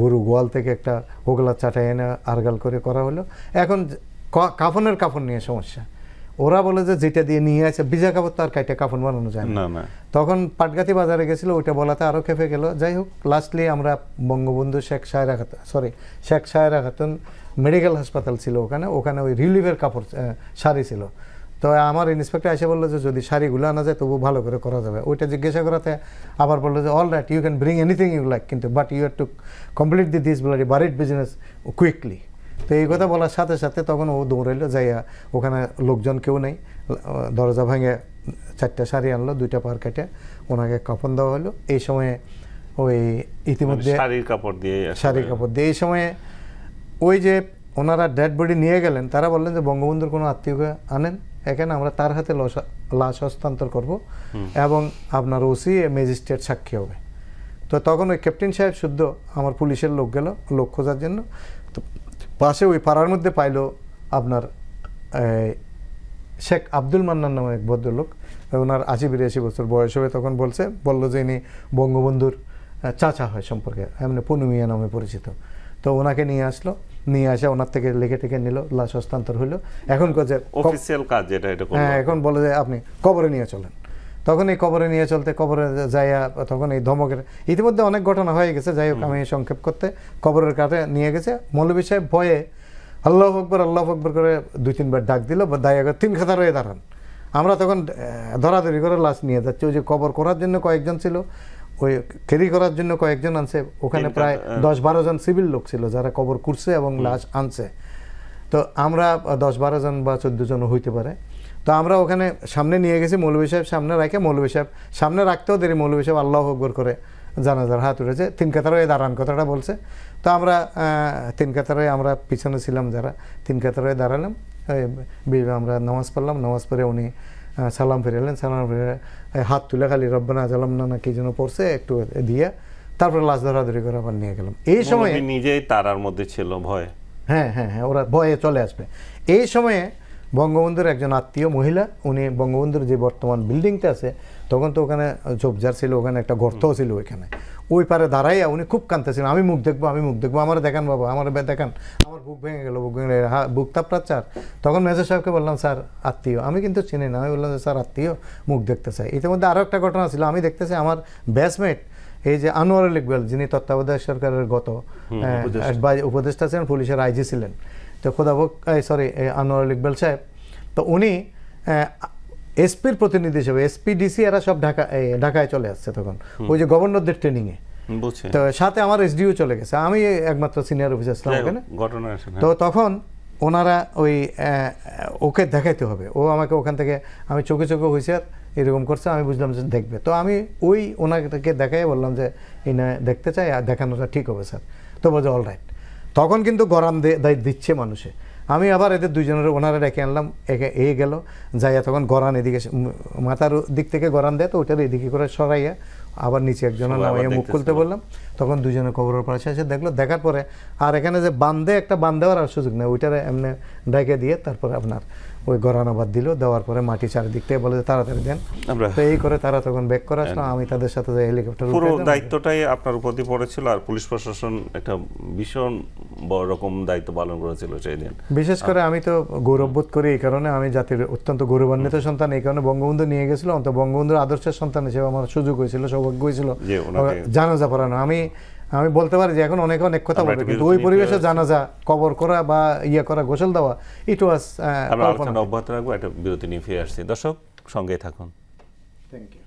গরু গোয়াল থেকে একটা হোগলা চাটাই এনে আরগাল করে করা হলো। এখন কাফন নিয়ে সমস্যা। ওরা বলে যে যেটা দিয়ে নিয়ে আছে ভিজা কাপড়, তার কাইটা কাফন বানানো যায় না। তখন পাটগাতি বাজারে গেছিলো, ওইটা বলাতে আরও খেপে গেল। যাই হোক, লাস্টলি আমরা বঙ্গবন্ধু শেখ সায়রা খাতুন মেডিকেল হাসপাতাল ছিল ওখানে ওই রিলিফের কাপড় শাড়ি ছিল। তো আমার ইন্সপেক্টর এসে বললো যে যদি শাড়িগুলো আনা যায় তবু ভালো করে করা যাবে। ওইটা জিজ্ঞাসা করাতে আবার বললো যে all right, you can bring anything you like, কিন্তু but you have to complete this bloody buried business quickly. তো এই কথা বলার সাথে সাথে তখন ও দৌড়াইলো, যাইয়া ওখানে লোকজন কেউ নেই, দরজা ভাঙে 4টা শাড়ি আনলো, 2টা পার কেটে ওনাকে কাফন দেওয়া হলো। এই সময়ে ওই ইতিমধ্যে শাড়ির কাপড় দিয়ে এই সময়ে ওই যে ওনারা ডেড বডি নিয়ে গেলেন, তারা বললেন যে বঙ্গবন্ধুর কোনো আত্মীয়কে আনেন এখানে, আমরা তার হাতে লাশ হস্তান্তর করব এবং আপনার ওসি ম্যাজিস্ট্রেট সাক্ষী হবে। তো তখন ওই ক্যাপ্টেন সাহেব শুদ্ধ আমার পুলিশের লোক গেল লোক খোঁজার জন্য। তো পাশে ওই পাড়ার মধ্যে পাইলো আপনার শেখ আব্দুল মান্নান নামে এক ভদ্রলোক, ওনার 80-82 বছর বয়স হবে। তখন বললো যে ইনি বঙ্গবন্ধুর চাচা হয় সম্পর্কে, এমনি পনু মিয়া নামে পরিচিত। তো ওনাকে নিয়ে আসলো, নিয়ে আসে ওনার থেকে লিখে টেকে নিল, লাশ হস্তান্তর হইলো। এখন অফিসিয়াল কাজ যেটা, হ্যাঁ, এখন বলে যে আপনি কবরে নিয়ে চলেন। তখন এই কবরে নিয়ে চলতে, কবরে যাইয়া তখন এই ধমকের ইতিমধ্যে অনেক ঘটনা হয়ে গেছে। যাই হোক, আমি সংক্ষেপ করতে কবরের কাছে নিয়ে গেছে। মৌলভী সাহেব ভয়ে আল্লাহু আকবার করে 2-3 বার ডাক দিল, দায়া 3 খাতার হয়ে দাঁড়ান। আমরা তখন ধরাধরি করে লাশ নিয়ে যাচ্ছি। ওই যে কবর করার জন্য কয়েকজন ছিল, ওই ক্যারি করার জন্য কয়েকজন আনছে। ওখানে প্রায় 10-12 জন সিভিল লোক ছিল যারা কবর করছে এবং লাশ আনছে। তো আমরা 10-12 জন বা 14 জন হইতে পারে। তো আমরা ওখানে সামনে নিয়ে গেছি, মৌলভী সাহেব সামনে রাখে, মৌলভী সাহেব সামনে রাখতেও দেরি, মৌলভী সাহেব আল্লাহু আকবার করে জানাজার হাত উঠেছে, 3 কাতার হয়ে দাঁড়ান কথাটা বলছে। তো আমরা 3 কাতার হয়ে, আমরা পিছনে ছিলাম যারা, 3 কাতার হয়ে দাঁড়ালাম। আমরা নামাজ পড়লাম, নামাজ পড়ে উনি সালাম ফিরালেন, সালাম ফিরে হাত তুলে খালি রব্বানা জালামনা না কি যেন পড়ছে একটু দিয়ে, তারপরে লাশ ধরাধরি করে আবার নিয়ে গেলাম। এই সময় নিজেই তারার মধ্যে ছিল ভয়, হ্যাঁ, ওরা ভয়ে চলে আসবে। এই সময়ে বঙ্গবন্ধুর একজন আত্মীয় মহিলা, উনি বঙ্গবন্ধুর যে বর্তমান বিল্ডিংটা আছে, তখন তো ওখানে ঝোপঝাড় ছিল, ওখানে একটা গর্তও ছিল, ওইখানে ওই পারে দাঁড়াইয়া উনি খুব কাঁদতেছিলেন, আমি মুখ দেখবো, আমার দেখান বাবা, আমার দেখান, আমার বুক ভেঙে গেল, বুক তাপড়াচ্ছার। তখন মেজর সাহেবকে বললাম, স্যার আত্মীয়, আমি কিন্তু চিনি না, আমি বললাম যে স্যার আত্মীয়, মুখ দেখতে চাই। ইতিমধ্যে আরও একটা ঘটনা ছিল, আমি দেখতেছি আমার ব্যাচমেট এই যে আনোয়ারুল ইকবাল, যিনি তত্ত্বাবধায়ক সরকারের উপদেষ্টা ছিলেন, পুলিশের আইজি ছিলেন, তো আনোয়ারুল ইকবাল সাহেব, তো উনি এসপির প্রতিনিধি হিসেবে, এসপি ডিসি এরা সব ঢাকায় চলে আসছে তখন, ওই যে গভর্নরদের ট্রেনিংয়ে। তো সাথে আমার এসডিও চলে গেছে, আমি একমাত্র সিনিয়র অফিসার ছিলাম ওখানে। তো তখন ওনারা ওই ওকে দেখাইতে হবে, ও আমাকে ওখান থেকে, আমি চোখে হয়েছে এরকম করছে, আমি বুঝলাম যে দেখবে। তো আমি ওই ওনাকে দেখাই বললাম যে ইনা দেখতে চাই, আর দেখানোটা ঠিক হবে স্যার। তো বলছে অল রাইট। তখন কিন্তু গরান দিচ্ছে মানুষে। আমি আবার এদের দুইজনের ওনারা ডেকে আনলাম, এ গেল যাইয়া তখন গরান এদিকে মাথার দিক থেকে গরান দেয়, তো ওইটার এদিকে করে সরাইয়া আবার নিচে একজনের নামাইয়া মুখ খুলতে বললাম। তখন দুজনে কবরের পাশে এসে দেখলো, দেখার পরে আর এখানে যে বান্ধ দেওয়ার আর সুযোগ নেই, ওইটারে এমনি ডেকে দিয়ে তারপরে আপনার ওই গরানাবাদ দিল, দেওয়ার পরে মাটি চারিদিক থেকে বলে তাড়াতাড়ি দেন। তো এই করে তারা তখন ব্যাক করে আসলো, আমি তাদের সাথে হেলিকপ্টার, পুরো দায়িত্বটাই আপনার উপর পড়েছিল। আর পুলিশ প্রশাসন একটা ভীষণ বড় রকম দায়িত্ব পালন করেছিল সেই দিন। বিশেষ করে আমি তো গৌরববোধ করি এই কারণে, আমি জাতির অত্যন্ত গৌরবান্বিত সন্তান, এই কারণে বঙ্গবন্ধু নিয়ে গেছিল, অন্তত বঙ্গবন্ধুর আদর্শের সন্তান হিসেবে আমার সুযোগ হয়েছিল, সৌভাগ্য হয়েছিল জানাজা পড়ানো। আমি বলতে পারি যে এখন অনেক কথা বলবে, কিন্তু ওই পরিবেশে জানাজা, কবর করা বা করা, গোসল দেওয়া, ইট ওয়াজ। আমরা আলোচনা অব্যাহত রাখবো, একটা বিরতি নিয়ে ফিরে আসছি। দর্শক সঙ্গেই থাকুন। Thank you.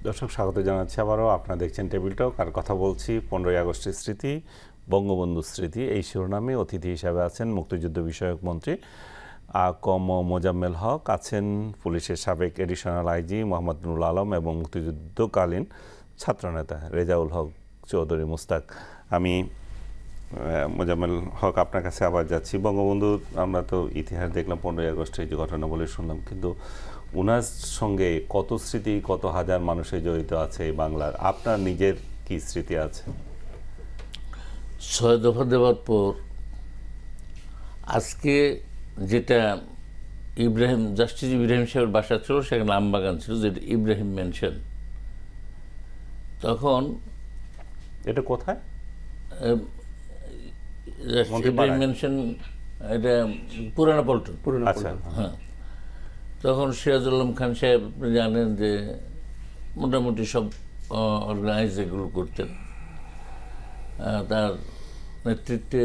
দর্শক স্বাগত জানাচ্ছি আবারও। আপনারা দেখছেন টেবিল টক, আর কথা বলছি 15ই আগস্টের স্মৃতি, বঙ্গবন্ধু স্মৃতি। এই শিরোনামে অতিথি হিসাবে আছেন মুক্তিযুদ্ধ বিষয়ক মন্ত্রী কম মোজাম্মেল হক, আছেন পুলিশের সাবেক এডিশনাল আইজি মোহাম্মদ নুরুল আলম এবং মুক্তিযুদ্ধকালীন ছাত্রনেতা রেজাউল হক চৌধুরী মুস্তাক। আমি মোজাম্মেল হক আপনার কাছে আবার যাচ্ছি। বঙ্গবন্ধু আমরা তো ইতিহাস দেখলাম, 15ই আগস্টে যে ঘটনা বলে শুনলাম, কিন্তু ওনার সঙ্গে কত স্মৃতি, কত হাজার মানুষের জড়িত আছে এই বাংলার। আপনার নিজের কি স্মৃতি আছে? 6 দফা দেওয়ার পর আজকে যেটা জাস্টিস ইব্রাহিম সাহেবের বাসা ছিল, সেখানে আমবাগান ছিল, যেটা ইব্রাহিম মেনশন। তখন এটা কোথায়? ইব্রাহিম মেনশন এটা পুরানা পল্টন। আচ্ছা, হ্যাঁ, তখন সিরাজুল আলম খান সাহেব আপনি জানেন যে মোটামুটি সব অর্গানাইজ এগুলো করতেন। তার নেতৃত্বে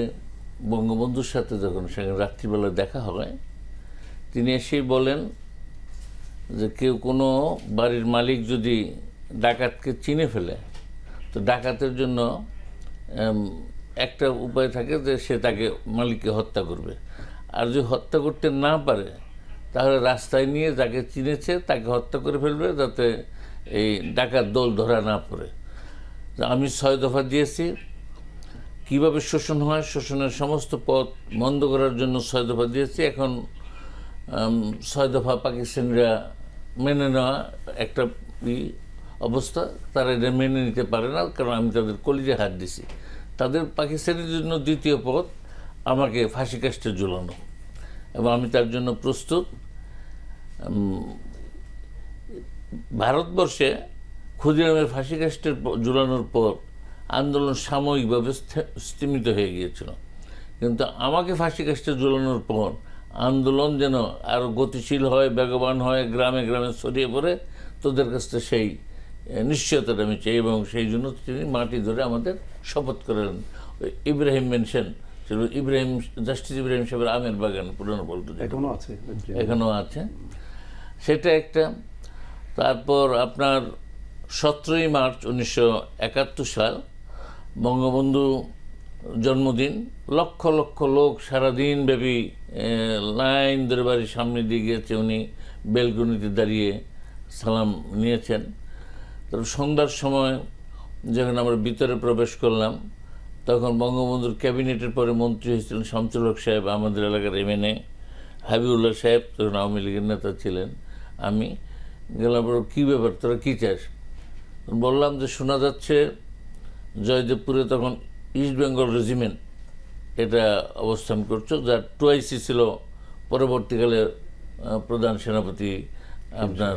বঙ্গবন্ধুর সাথে যখন সেখানে রাত্রিবেলা দেখা হয়, তিনি এসেই বলেন যে কেউ কোনো বাড়ির মালিক যদি ডাকাতকে চিনে ফেলে, তো ডাকাতের জন্য একটা উপায় থাকে যে সে তাকে মালিককে হত্যা করবে, আর যদি হত্যা করতে না পারে তাহলে রাস্তায় নিয়ে যাকে চিনেছে তাকে হত্যা করে ফেলবে, যাতে এই ডাকাত দল ধরা না পড়ে। আমি 6 দফা দিয়েছি। কিভাবে শোষণ হয়, শোষণের সমস্ত পথ বন্ধ করার জন্য 6 দফা দিয়েছি। এখন 6 দফা পাকিস্তানিরা মেনে নেওয়া একটা অবস্থা, তারা এটা মেনে নিতে পারে না, কারণ আমি তাদের কলিজে হাত দিছি। তাদের পাকিস্তানের জন্য দ্বিতীয় পথ আমাকে ফাঁসি কাস্টে ঝুলানো, এবং আমি তার জন্য প্রস্তুত। ভারতবর্ষে ক্ষুদিরামের ফাঁসি কাস্টের ঝুলানোর পর আন্দোলন সাময়িকভাবে স্তিমিত হয়ে গিয়েছিল, কিন্তু আমাকে ফাঁসি কাস্টে ঝুলানোর পর আন্দোলন যেন আরও গতিশীল হয়, বেগবান হয়, গ্রামে গ্রামে ছড়িয়ে পড়ে, তোদের কাছ থেকে সেই নিশ্চয়তাটা আমি চাই। এবং সেই জন্য তিনি মাটি ধরে আমাদের শপথ করেন। ইব্রাহিম মেনশন ছিল জাস্টিস ইব্রাহিম সাহেবের আমের বাগান, পুরনো পল্টন এখনও আছে, সেটা একটা। তারপর আপনার 17ই মার্চ 1971 সাল বঙ্গবন্ধু জন্মদিন। লক্ষ লক্ষ লোক সারাদিন ব্যাপী লাইন ধরে বাড়ির সামনে দিয়ে গিয়েছে, উনি বেলকনিতে দাঁড়িয়ে সালাম নিয়েছেন। তারপর সন্ধ্যার সময় যখন আমরা ভিতরে প্রবেশ করলাম, তখন বঙ্গবন্ধুর ক্যাবিনেটের পরে মন্ত্রী হয়েছিলেন শামসুল হক সাহেব, আমাদের এলাকার MNA, হাবিবুল্লাহ সাহেব তখন আওয়ামী লীগের নেতা ছিলেন। আমি গেলাম, কী ব্যাপার, তোরা কী চাস? বললাম যে শোনা যাচ্ছে জয়দেবপুরে তখন ইস্ট বেঙ্গল রেজিমেন্ট এটা অবস্থান করছো, যার 2IC ছিল পরবর্তীকালে প্রধান সেনাপতি আপনার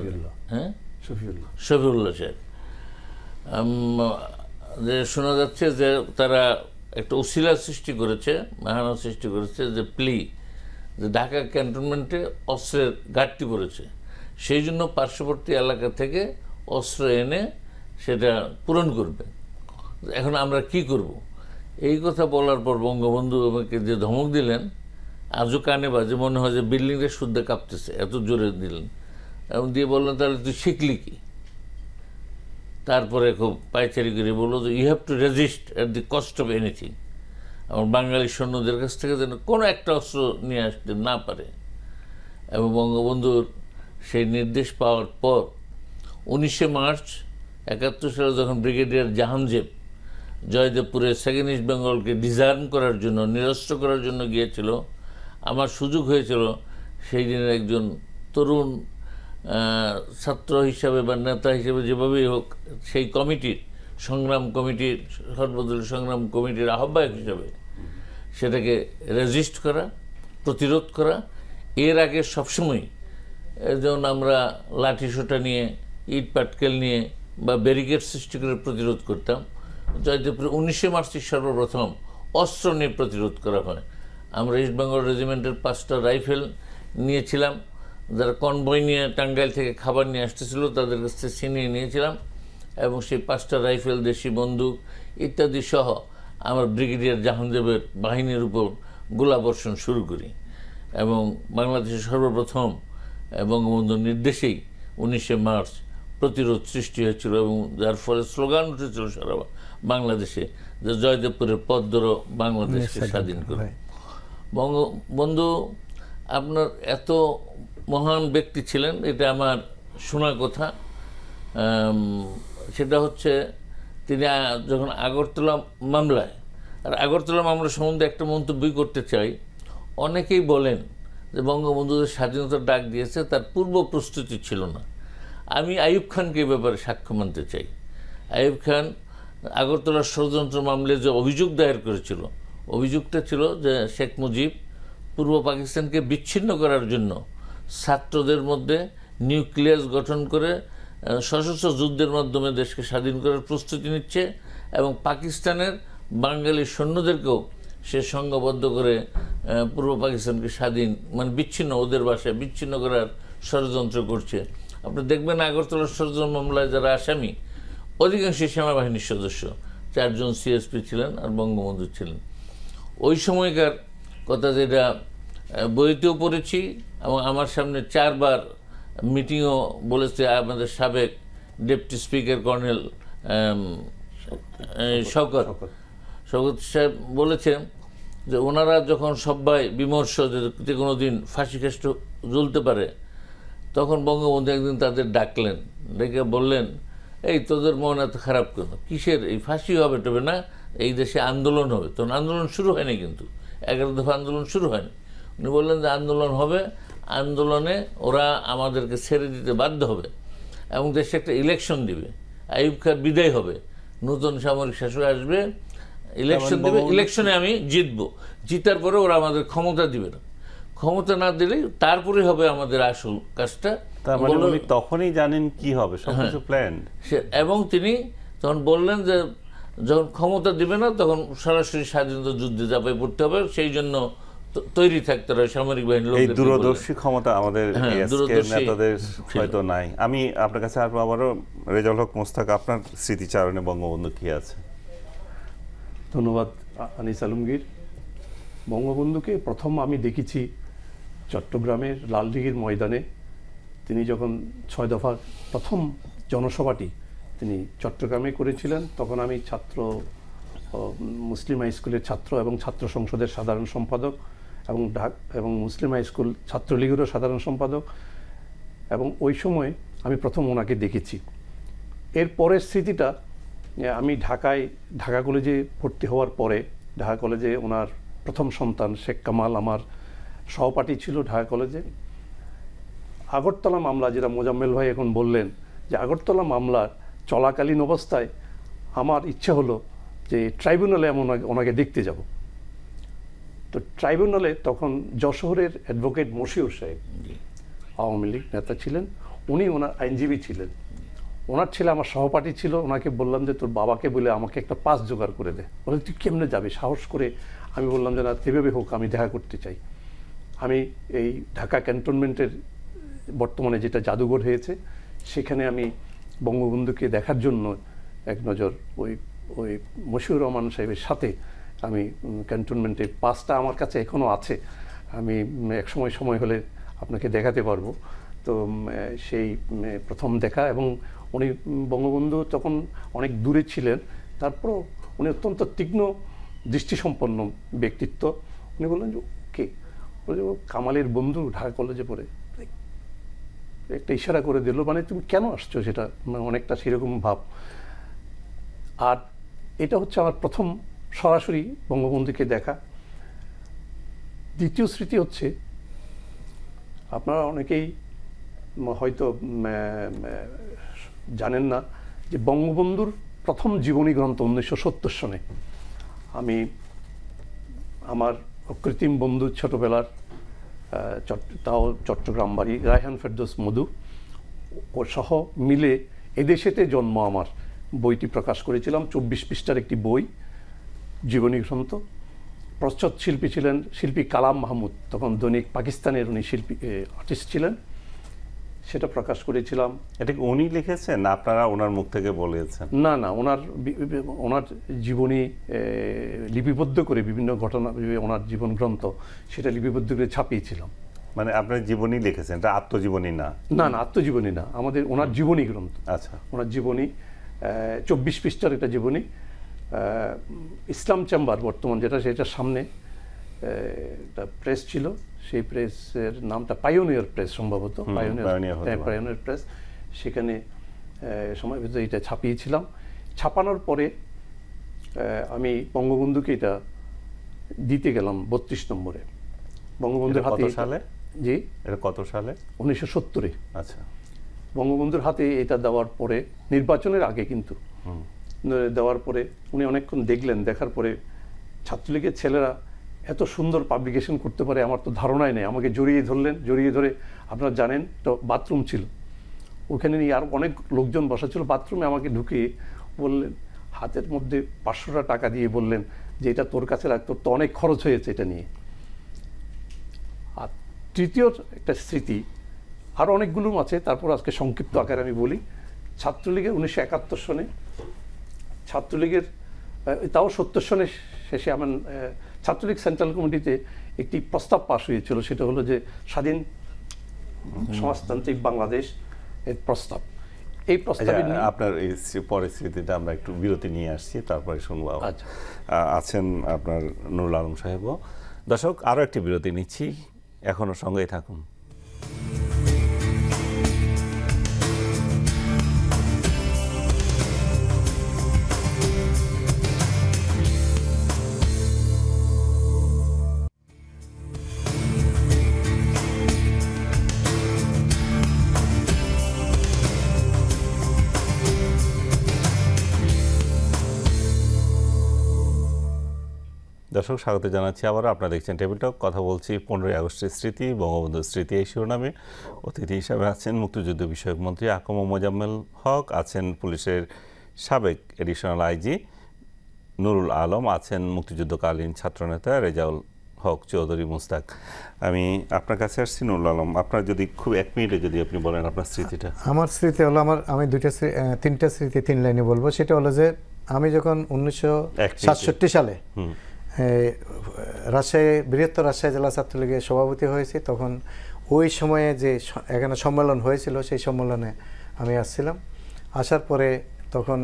শফিউল্লাহ সাহেব। যে শোনা যাচ্ছে যে তারা একটা উসিলা সৃষ্টি করেছে, বাহানা সৃষ্টি করেছে, যে যে ঢাকা ক্যান্টনমেন্টে অস্ত্রের ঘাটতি পড়েছে, সেই জন্য পার্শ্ববর্তী এলাকা থেকে অস্ত্র এনে সেটা পূরণ করবে। এখন আমরা কি করব? এই কথা বলার পর বঙ্গবন্ধু আমাকে যে ধমক দিলেন, আজও কানে বাজে, মনে হয় যে বিল্ডিংটা শুদ্ধ কাঁপতেছে, এত জোরে দিলেন। এবং দিয়ে বললেন, তাহলে তুই শিখলি কি? তারপরে খুব পায়চারি করে বললো যে you have to resist at the cost of anything. আমার বাঙালি সৈন্যদের কাছ থেকে যেন কোনো একটা অস্ত্র নিয়ে আসতে না পারে। এবং বঙ্গবন্ধুর সেই নির্দেশ পাওয়ার পর 19শে মার্চ 71 সালে যখন ব্রিগেডিয়ার জাহাঙ্গীর জয়দেবপুরে সেকেন্ড ইস্ট বেঙ্গলকে ডিজার্ম করার জন্য, নিরস্ত্র করার জন্য গিয়েছিল, আমার সুযোগ হয়েছিল সেই দিনের একজন তরুণ ছাত্র হিসাবে বা নেতা হিসেবে, যেভাবেই হোক, সেই কমিটির সর্বদলীয় সংগ্রাম কমিটির আহ্বায়ক হিসাবে সেটাকে রেজিস্ট করা, প্রতিরোধ করা। এর আগে সবসময় যেমন আমরা লাঠি সোটা নিয়ে, ইট পাটকেল নিয়ে বা ব্যারিকেড সৃষ্টি করে প্রতিরোধ করতাম, জয়দেবপুরে 19শে মার্চে সর্বপ্রথম অস্ত্র নিয়ে প্রতিরোধ করা হয়। আমরা ইস্ট বেঙ্গল রেজিমেন্টের 5টা রাইফেল নিয়েছিলাম, যারা কনভয় নিয়ে টাঙ্গাইল থেকে খাবার নিয়ে আসতেছিল তাদের কাছ থেকে ছিনিয়ে নিয়েছিলাম, এবং সেই 5টা রাইফেল, দেশি বন্দুক ইত্যাদি সহ আমরা ব্রিগেডিয়ার জাহাঙ্গীরের বাহিনীর উপর গোলাবর্ষণ শুরু করি। এবং বাংলাদেশের সর্বপ্রথম বঙ্গবন্ধুর নির্দেশেই 19শে মার্চ প্রতিরোধ সৃষ্টি হয়েছিল এবং যার ফলে স্লোগান উঠেছিল সারা বাংলাদেশে যে জয়দেবপুরের পথ ধরো বাংলাদেশকে স্বাধীন করো। বঙ্গবন্ধু আপনার এত মহান ব্যক্তি ছিলেন, এটা আমার শোনা কথা। সেটা হচ্ছে তিনি যখন আগরতলা মামলায়, আর আগরতলা মামলা সম্বন্ধে একটা মন্তব্যই করতে চাই। অনেকেই বলেন যে বঙ্গবন্ধু যে স্বাধীনতার ডাক দিয়েছে তার পূর্ব প্রস্তুতি ছিল না। আমি আইয়ুব খানকে এ ব্যাপারে সাক্ষ্য মানতে চাই। আইয়ুব খান আগরতলার ষড়যন্ত্র মামলায় যে অভিযোগ দায়ের করেছিল, অভিযোগটা ছিল যে শেখ মুজিব পূর্ব পাকিস্তানকে বিচ্ছিন্ন করার জন্য ছাত্রদের মধ্যে নিউক্লিয়াস গঠন করে সশস্ত্র যুদ্ধের মাধ্যমে দেশকে স্বাধীন করার প্রস্তুতি নিচ্ছে এবং পাকিস্তানের বাঙালি সৈন্যদেরকেও সে সংঘবদ্ধ করে পূর্ব পাকিস্তানকে স্বাধীন মানে বিচ্ছিন্ন, ওদের ভাষায় বিচ্ছিন্ন করার ষড়যন্ত্র করছে। আপনি দেখবেন আগরতলার ষড়যন্ত্র মামলায় যারা আসামি অধিকাংশই সেনাবাহিনীর সদস্য, 4 জন সিএসপি ছিলেন আর বঙ্গবন্ধু ছিলেন। ওই সময়কার কথা যেটা বইতেও পড়েছি এবং আমার সামনে 4 বার মিটিংও বলেছে আমাদের সাবেক ডেপুটি স্পিকার কর্নেল শওকত সাহেব বলেছেন যে ওনারা যখন সবাই বিমর্ষ যে কোনো দিন ফাঁসি কাষ্ট জ্বলতে পারে, তখন বঙ্গবন্ধু একদিন তাদের ডাকলেন, ডেকে বললেন, এই তোদের মন এত খারাপ কেন, কিসের এই ফাঁসি হবে তবে না, এই দেশে আন্দোলন হবে। তখন আন্দোলন শুরু হয়নি, কিন্তু 11 দফা আন্দোলন শুরু হয়নি। উনি বললেন যে আন্দোলন হবে, আন্দোলনে ওরা আমাদেরকে ছেড়ে দিতে বাধ্য হবে এবং দেশে একটা ইলেকশন দিবে, আইয়ুব খান বিদায় হবে, নতুন সামরিক শাসক আসবে, ইলেকশন দিবে, ইলেকশনে আমি জিতবো, জিতার পরে ওরা আমাদের ক্ষমতা দিবে না, ক্ষমতা না দিলে তারপরে হবে আমাদের আসল কাজটা। তার মানে উনি তখনই জানেন কি হবে, সবকিছু প্ল্যান। এবং তিনি তখন বললেন যে যখন ক্ষমতা দিবে না তখন সরাসরি স্বাধীনতা যুদ্ধে ঝাঁপিয়ে পড়তে হবে, সেই জন্য তৈরি থাকতে হবে সামরিক বাহিনী। এই দূরদর্শী ক্ষমতা আমাদের নেতাদের হয়তো নাই। আমি আপনার কাছে আসবো আবারও। রেজাউল হক মোস্তাক, আপনার স্মৃতিচারণে বঙ্গবন্ধু কি আছে? ধন্যবাদ আনিস আলমগীর। বঙ্গবন্ধুকে প্রথম আমি দেখেছি চট্টগ্রামের লালদিঘির ময়দানে। তিনি যখন 6 দফার প্রথম জনসভাটি তিনি চট্টগ্রামে করেছিলেন, তখন আমি মুসলিম হাই স্কুলের ছাত্র এবং ছাত্র সংসদের সাধারণ সম্পাদক এবং মুসলিম হাই স্কুল ছাত্রলীগেরও সাধারণ সম্পাদক, এবং ওই সময় আমি প্রথম ওনাকে দেখেছি। এর পরের স্মৃতিটা, আমি ঢাকা কলেজে ভর্তি হওয়ার পরে, ঢাকা কলেজে ওনার প্রথম সন্তান শেখ কামাল আমার সহপাঠী ছিল ঢাকা কলেজে। আগরতলা মামলা, যেটা মোজাম্মেল ভাই এখন বললেন, যে আগরতলা মামলা চলাকালীন অবস্থায় আমার ইচ্ছা হলো যে ট্রাইব্যুনালে আমি ওনাকে দেখতে যাব। তো ট্রাইব্যুনালে তখন যশোরের অ্যাডভোকেট মশিউর সাহেব, আওয়ামী লীগ নেতা ছিলেন, উনি ওনার আইনজীবী ছিলেন। ওনার ছেলে আমার সহপাঠী ছিল, ওনাকে বললাম যে তোর বাবাকে বলে আমাকে একটা পাস জোগাড় করে দে। বলে তুই কেমনে যাবি, সাহস করে। আমি বললাম যে না, যেভাবে হোক আমি দেখা করতে চাই। আমি এই ঢাকা ক্যান্টনমেন্টের বর্তমানে যেটা জাদুঘর হয়েছে, সেখানে আমি বঙ্গবন্ধুকে দেখার জন্য এক নজর ওই মশিউর রহমান সাহেবের সাথে আমি ক্যান্টনমেন্টের পাসটা আমার কাছে এখনও আছে, আমি এক সময় হলে আপনাকে দেখাতে পারবো। তো সেই প্রথম দেখা, এবং উনি বঙ্গবন্ধু তখন অনেক দূরে ছিলেন, তারপরও উনি অত্যন্ত তীক্ষ্ণ দৃষ্টিসম্পন্ন ব্যক্তিত্ব। উনি বললেন যে কে, কামালের বন্ধু, ঢাকা কলেজে পড়ে। একটা ইশারা করে দিল, মানে তুমি কেন আসছো, সেটা মানে অনেকটা সেরকম ভাব। আর এটা হচ্ছে আমার প্রথম সরাসরি বঙ্গবন্ধুকে দেখা। দ্বিতীয় স্মৃতি হচ্ছে, আপনারা অনেকেই হয়তো জানেন না যে বঙ্গবন্ধুর প্রথম জীবনী গ্রন্থ 1970 সনে আমি আমার অকৃত্রিম বন্ধু ছোটবেলার, তাও চট্টগ্রাম বাড়ি, রায়হান ফেরদৌস মধু ও সহ মিলে এদেশেতে জন্ম আমার বইটি প্রকাশ করেছিলাম। 24 পৃষ্ঠার একটি বই, জীবনী গ্রন্থ। প্রচ্ছদ শিল্পী ছিলেন শিল্পী কালাম মাহমুদ, তখন দৈনিক পাকিস্তানের উনি আর্টিস্ট ছিলেন। সেটা প্রকাশ করেছিলাম। এটা কি উনি লিখেছেন না আপনারা ওনার মুখ থেকে বলেছেন? না, ওনার জীবনী লিপিবদ্ধ করে, বিভিন্ন ঘটনা, ওনার জীবন গ্রন্থ, সেটা লিপিবদ্ধ করে ছাপিয়েছিলাম। মানে আপনার জীবনী লিখেছেন, এটা আত্মজীবনী না? না না, আত্মজীবনী না, আমাদের ওনার জীবনী গ্রন্থ। আচ্ছা। ওনার জীবনী 24 পৃষ্ঠার একটা জীবনী। ইসলাম চেম্বার বর্তমান যেটা, সেটার সামনে একটা প্রেস ছিল, সেই প্রেসের নামটা পাইওনিয়ার প্রেস সম্ভবত, পাইওনিয়ার প্রেস। সেখানে সময় ভিতরে এটা ছাপিয়েছিলাম। ছাপানোর পরে আমি বঙ্গবন্ধুকে এটা দিতে গেলাম 32 নম্বরে। বঙ্গবন্ধুর হাতে। কত সালে? জি, এটা কত সালে? 1970-এ। আচ্ছা। বঙ্গবন্ধুর হাতে এটা দেওয়ার পরে, নির্বাচনের আগে কিন্তু, দেওয়ার পরে উনি অনেকক্ষণ দেখলেন। দেখার পরে ছাত্রলীগের ছেলেরা এত সুন্দর পাবলিকেশন করতে পারে আমার তো ধারণাই নেই। আমাকে জড়িয়ে ধরলেন, জড়িয়ে ধরে, আপনারা জানেন তো বাথরুম ছিল ওখানে, নিয়ে আর অনেক লোকজন বসা ছিল। বাথরুমে আমাকে ঢুকিয়ে বললেন, হাতের মধ্যে 500 টাকা দিয়ে বললেন যে এটা তোর কাছে রাখ, তোর তো অনেক খরচ হয়েছে এটা নিয়ে। আর তৃতীয় একটা স্মৃতি, আরও অনেকগুলো আছে, তারপর আজকে সংক্ষিপ্ত আকারে আমি বলি। ছাত্রলীগের 1971 সনে, ছাত্রলীগের তাও 70 সনের শেষে আমার ছাত্রলীগ সেন্ট্রাল কমিটিতে একটি প্রস্তাব পাশ হয়েছিল, সেটা হলো যে স্বাধীন সমাজতান্ত্রিক বাংলাদেশ এর প্রস্তাব। এই প্রস্তাবে আপনার এই পরের স্মৃতিটা আমরা একটু বিরতি নিয়ে আসছি, তারপরে শুনবো। আচ্ছা। আছেন আপনার নুরুল আলম সাহেবও। দর্শক, আরও একটি বিরতি নিচ্ছি, এখনো সঙ্গেই থাকুন। দর্শক, স্বাগত জানাচ্ছি আবারও। আপনারা দেখছেন টেবিল টক। কথা বলছি 15ই আগস্টের স্মৃতি, বঙ্গবন্ধুর স্মৃতি, এই শিরোনামে। অতিথি হিসাবে আছেন মুক্তিযুদ্ধ বিষয়ক মন্ত্রী আকম মোজাম্মেল হক, আছেন পুলিশের সাবেক এডিশনাল আইজি নুরুল আলম, আছেন মুক্তিযুদ্ধকালীন ছাত্রনেতা রেজাউল হক চৌধুরী মুস্তাক। আমি আপনার কাছে আসছি নুরুল আলম, আপনার যদি খুব 1 মিনিটে যদি আপনি বলেন আপনার স্মৃতিটা। আমার স্মৃতি হলো, আমি তিনটা স্মৃতি 3 লাইনে বলবো। সেটা হলো যে আমি যখন 1967 সালে রাজশাহী, বৃহত্তর রাজশাহী জেলা ছাত্রলীগের সভাপতি হয়েছি, তখন ওই সময়ে যে এখানে সম্মেলন হয়েছিল, সেই সম্মেলনে আমি আসছিলাম। আসার পরে তখন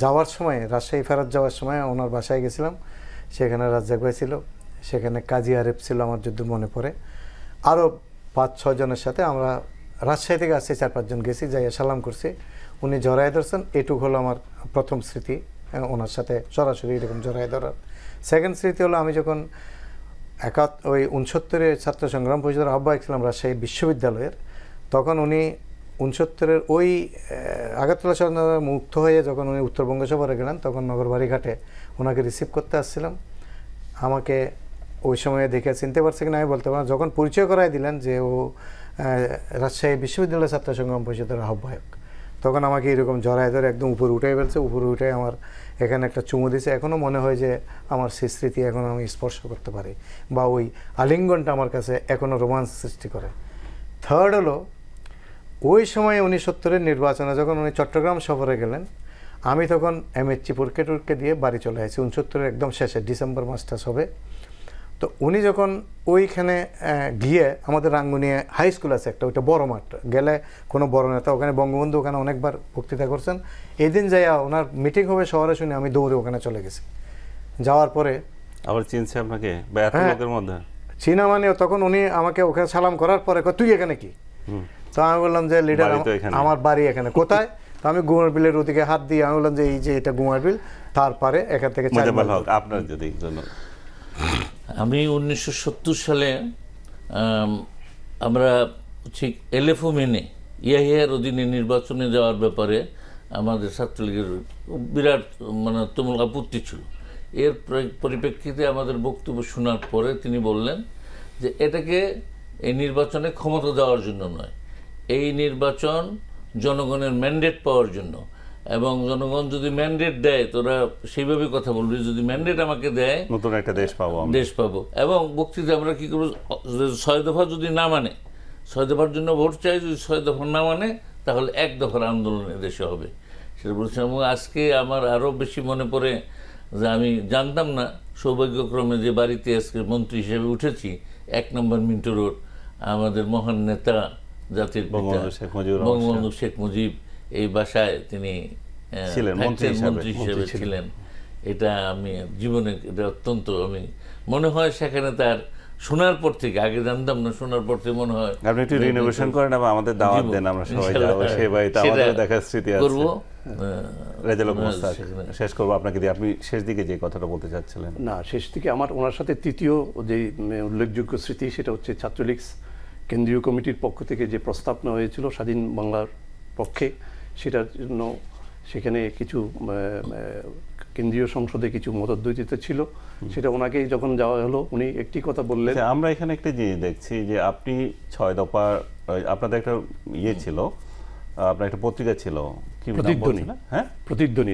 যাওয়ার সময়, রাজশাহী ফেরত যাওয়ার সময় ওনার বাসায় গেছিলাম। সেখানে রাজ্জাক ভাই ছিল, সেখানে কাজী আরেফ ছিল, আমার যদি মনে পড়ে, আরও 5-6 জনের সাথে আমরা রাজশাহী থেকে আসছি, 4-5 জন গেছি, যাইয়া সালাম করছি। উনি জড়ায় ধরছেন। এটুকু হলো আমার প্রথম স্মৃতি, ওনার সাথে সরাসরি এরকম জড়ায় ধরার। সেকেন্ড স্মৃতি হলো, আমি যখন 69-এ ছাত্র সংগ্রাম পরিষদের আহ্বায়ক ছিলাম রাজশাহী বিশ্ববিদ্যালয়ের, তখন উনি 69-এর ওই আগরতলা শহর মুক্ত হয়ে যখন উনি উত্তরবঙ্গ সফরে গেলেন, তখন নগরবাড়ি ঘাটে ওনাকে রিসিভ করতে আসছিলাম। আমাকে ওই সময়ে দেখে চিনতে পারছে কিনা আমি বলতে পারলাম। যখন পরিচয় করাই দিলেন যে ও রাজশাহী বিশ্ববিদ্যালয় ছাত্র সংগ্রাম পরিষদের আহ্বায়ক, তখন আমাকে এরকম জড়ায় ধরে একদম উপরে উঠে ফেলছে। উপরে উঠে আমার এখানে একটা চুমু দিয়েছে। এখনও মনে হয় যে আমার সেই স্মৃতি এখন আমি স্পর্শ করতে পারি, বা ওই আলিঙ্গনটা আমার কাছে এখনও রোমাঞ্চ সৃষ্টি করে। থার্ড হলো, ওই সময় 1970-এর নির্বাচনে যখন উনি চট্টগ্রাম সফরে গেলেন, আমি তখন MHC পরীক্ষা দিয়ে বাড়ি চলে আসি। 69-এর একদম শেষে, ডিসেম্বর মাসটা হবে। তো উনি যখন ওইখানে গিয়ে, আমাদের রাঙ্গুনিয়া হাই স্কুল আছে একটা, ওইটা বড় মাঠ, গেলে কোনো বড় নেতা, ওখানে বঙ্গবন্ধু ওখানে অনেকবার বক্তৃতা করছেন। এই দিন যাইয়া ওনার মিটিং হবে শহরে শুনে আমি দৌড়ে ওখানে চলে গেছি। যাওয়ার পরে আবার চিনছে আপনাকে বা এত লোকের মধ্যে? চীনা মানে তখন উনি আমাকে ওখানে সালাম করার পরে তুই এখানে কি? তো আমি বললাম যে লিডার, আমার বাড়ি এখানে। কোথায়? তো আমি গুমার বিলের ওদিকে হাত দিয়ে আমি বললাম যে এই যে এটা গুমার বিল, তারপরে এখান থেকে আপনার যদি। আমি 1970 সালে আমরা ঠিক এলএফও মেনে ইয়াহিয়ার অধীনে নির্বাচনে যাওয়ার ব্যাপারে আমাদের ছাত্রলীগের বিরাট তুমুল আপত্তি ছিল। এর পরিপ্রেক্ষিতে আমাদের বক্তব্য শোনার পরে তিনি বললেন যে এটাকে এই নির্বাচনে ক্ষমতা দেওয়ার জন্য নয়, এই নির্বাচন জনগণের ম্যান্ডেট পাওয়ার জন্য, এবং জনগণ যদি ম্যান্ডেট দেয় তোরা সেইভাবে কথা বলবি, যদি ম্যান্ডেট আমাকে দেয় নতুন একটা দেশ পাবো। এবং বক্তৃতা আমরা কী করবো, 6 দফা যদি না মানে, 6 দফার জন্য ভোট চাই, যদি 6 দফা না মানে তাহলে 1 দফার আন্দোলন দেশে হবে, সেটা বলছিলাম। এবং আজকে আমার আরও বেশি মনে পড়ে যে আমি জানতাম না, সৌভাগ্যক্রমে যে বাড়িতে আজকে মন্ত্রী হিসেবে উঠেছি 1 নম্বর মিন্টো রোড, আমাদের মহান নেতা, জাতির পিতা বঙ্গবন্ধু শেখ মুজিবুর রহমান বঙ্গবন্ধু শেখ মুজিব এই বাসায় তিনি ছিলেন, মন্ত্রী হিসেবে ছিলেন। এটা আমি জীবনে এটা অত্যন্ত আমি মনে হয় সেখানে তার শোনার পর থেকে, আগে জানতাম না, শোনার পর থেকে মনে হয় আপনি একটু রিনোভেশন করেন এবং আমাদের দাওয়াত দেন, আমরা সবাই যাবো সেই বাড়িতে, আমাদের দেখার স্মৃতি আছে। করবো। রেজাউল হক মোস্তাক, শেষ করবো আপনাকে দিয়ে। আপনি শেষ দিকে যে কথাটা বলতে চাচ্ছিলেন। না, শেষ দিকে আমার ওনার সাথে তৃতীয় যে উল্লেখযোগ্য স্মৃতি, সেটা হচ্ছে ছাত্রলীগ কেন্দ্রীয় কমিটির পক্ষ থেকে যে প্রস্তাব নেওয়া হয়েছিল স্বাধীন বাংলার পক্ষে, সেটার জন্য সেখানে কিছু কেন্দ্রীয় সংসদে কিছু মতদ্বৈতিতা ছিল, সেটা ওনাকে যখন যাওয়া হলো উনি একটি কথা বললেন। আমরা এখানে একটা জিনিস দেখছি যে আপনি 6 দফা, আপনাদের একটা ইয়ে ছিল, আপনার একটা পত্রিকা ছিল, কি প্রতিধ্বনি, হ্যাঁ প্রতিধ্বনি,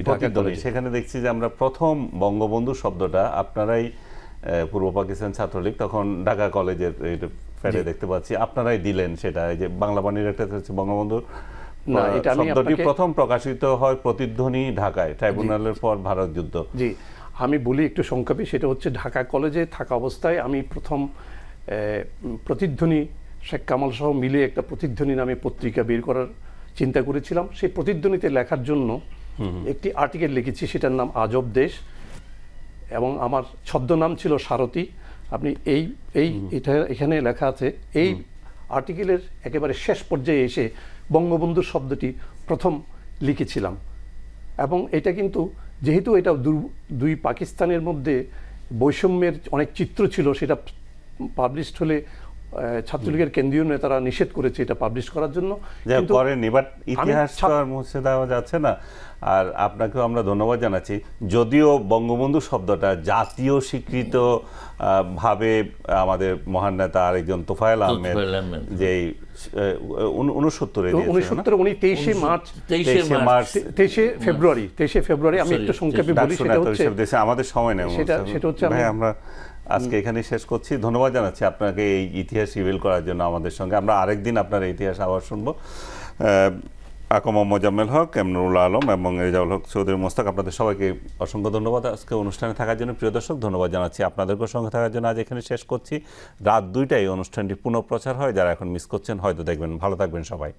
সেখানে দেখছি যে আমরা প্রথম বঙ্গবন্ধু শব্দটা আপনারাই, পূর্ব পাকিস্তান ছাত্রলীগ তখন ঢাকা কলেজের ফেডে দেখতে পাচ্ছি, আপনারাই দিলেন সেটা। এই যে বাংলা বাণীর একটা হচ্ছে বঙ্গবন্ধুর শব্দটি প্রথম প্রকাশিত হয় প্রতিধ্বনি ঢাকায়, ট্রাইব্যুনালের পর ভারত যুদ্ধ। জি, আমি বলি একটু সংক্ষেপে, সেটা হচ্ছে ঢাকা কলেজে থাকা অবস্থায় আমি প্রথম প্রতিধ্বনি, শেখ কামাল সহ মিলে একটা প্রতিধ্বনি নামে পত্রিকা বের করার চিন্তা করেছিলাম। সেই প্রতিধ্বনিতে লেখার জন্য একটি আর্টিকেল লিখেছি, সেটার নাম আজব দেশ, এবং আমার ছদ্মনাম ছিল সারথী। আপনি এটা এখানে লেখা আছে। এই আর্টিকেলের একেবারে শেষ পর্যায়ে এসে বঙ্গবন্ধু শব্দটি প্রথম লিখেছিলাম, এবং এটা কিন্তু যেহেতু এটা দুই পাকিস্তানের মধ্যে বৈষম্যের অনেক চিত্র ছিল, সেটা পাবলিশড হলে ছাত্রলীগের কেন্দ্রীয় নেতারা নিষেধ করেছে এটা পাবলিশ করার জন্য, কিন্তু করেনি। বাট ইতিহাস তো আর মুছে দেওয়া যাচ্ছে না। আর আপনাকেও আমরা ধন্যবাদ জানাচ্ছি। যদিও বঙ্গবন্ধু শব্দটা জাতীয় স্বীকৃত ভাবে আমাদের মহান নেতা আরেকজন তোফায়েল আহমেদ যে 69 উনি 23 ফেব্রুয়ারি, আমি একটু সংক্ষেপে বলি, সেটা হচ্ছে আমাদের সময় নেই, সেটা হচ্ছে আমরা আজকে এখানে শেষ করছি। ধন্যবাদ জানাচ্ছি আপনাকে এই ইতিহাস রিভিল করার জন্য আমাদের সঙ্গে। আমরা আরেকদিন আপনার ইতিহাস আবার শুনবো। আকম মোজাম্মেল হক, এমনুল আলম এবং রেজাউল হক চৌধুরী মোস্তাক, আপনাদের সবাইকে অসংখ্য ধন্যবাদ আজকে অনুষ্ঠানে থাকার জন্য। প্রিয় দর্শক, ধন্যবাদ জানাচ্ছি আপনাদেরকেও সঙ্গে থাকার জন্য। আজ এখানে শেষ করছি। রাত 2টায় অনুষ্ঠানটি পুনঃপ্রচার হয়, যারা এখন মিস করছেন হয়তো দেখবেন। ভালো থাকবেন সবাই।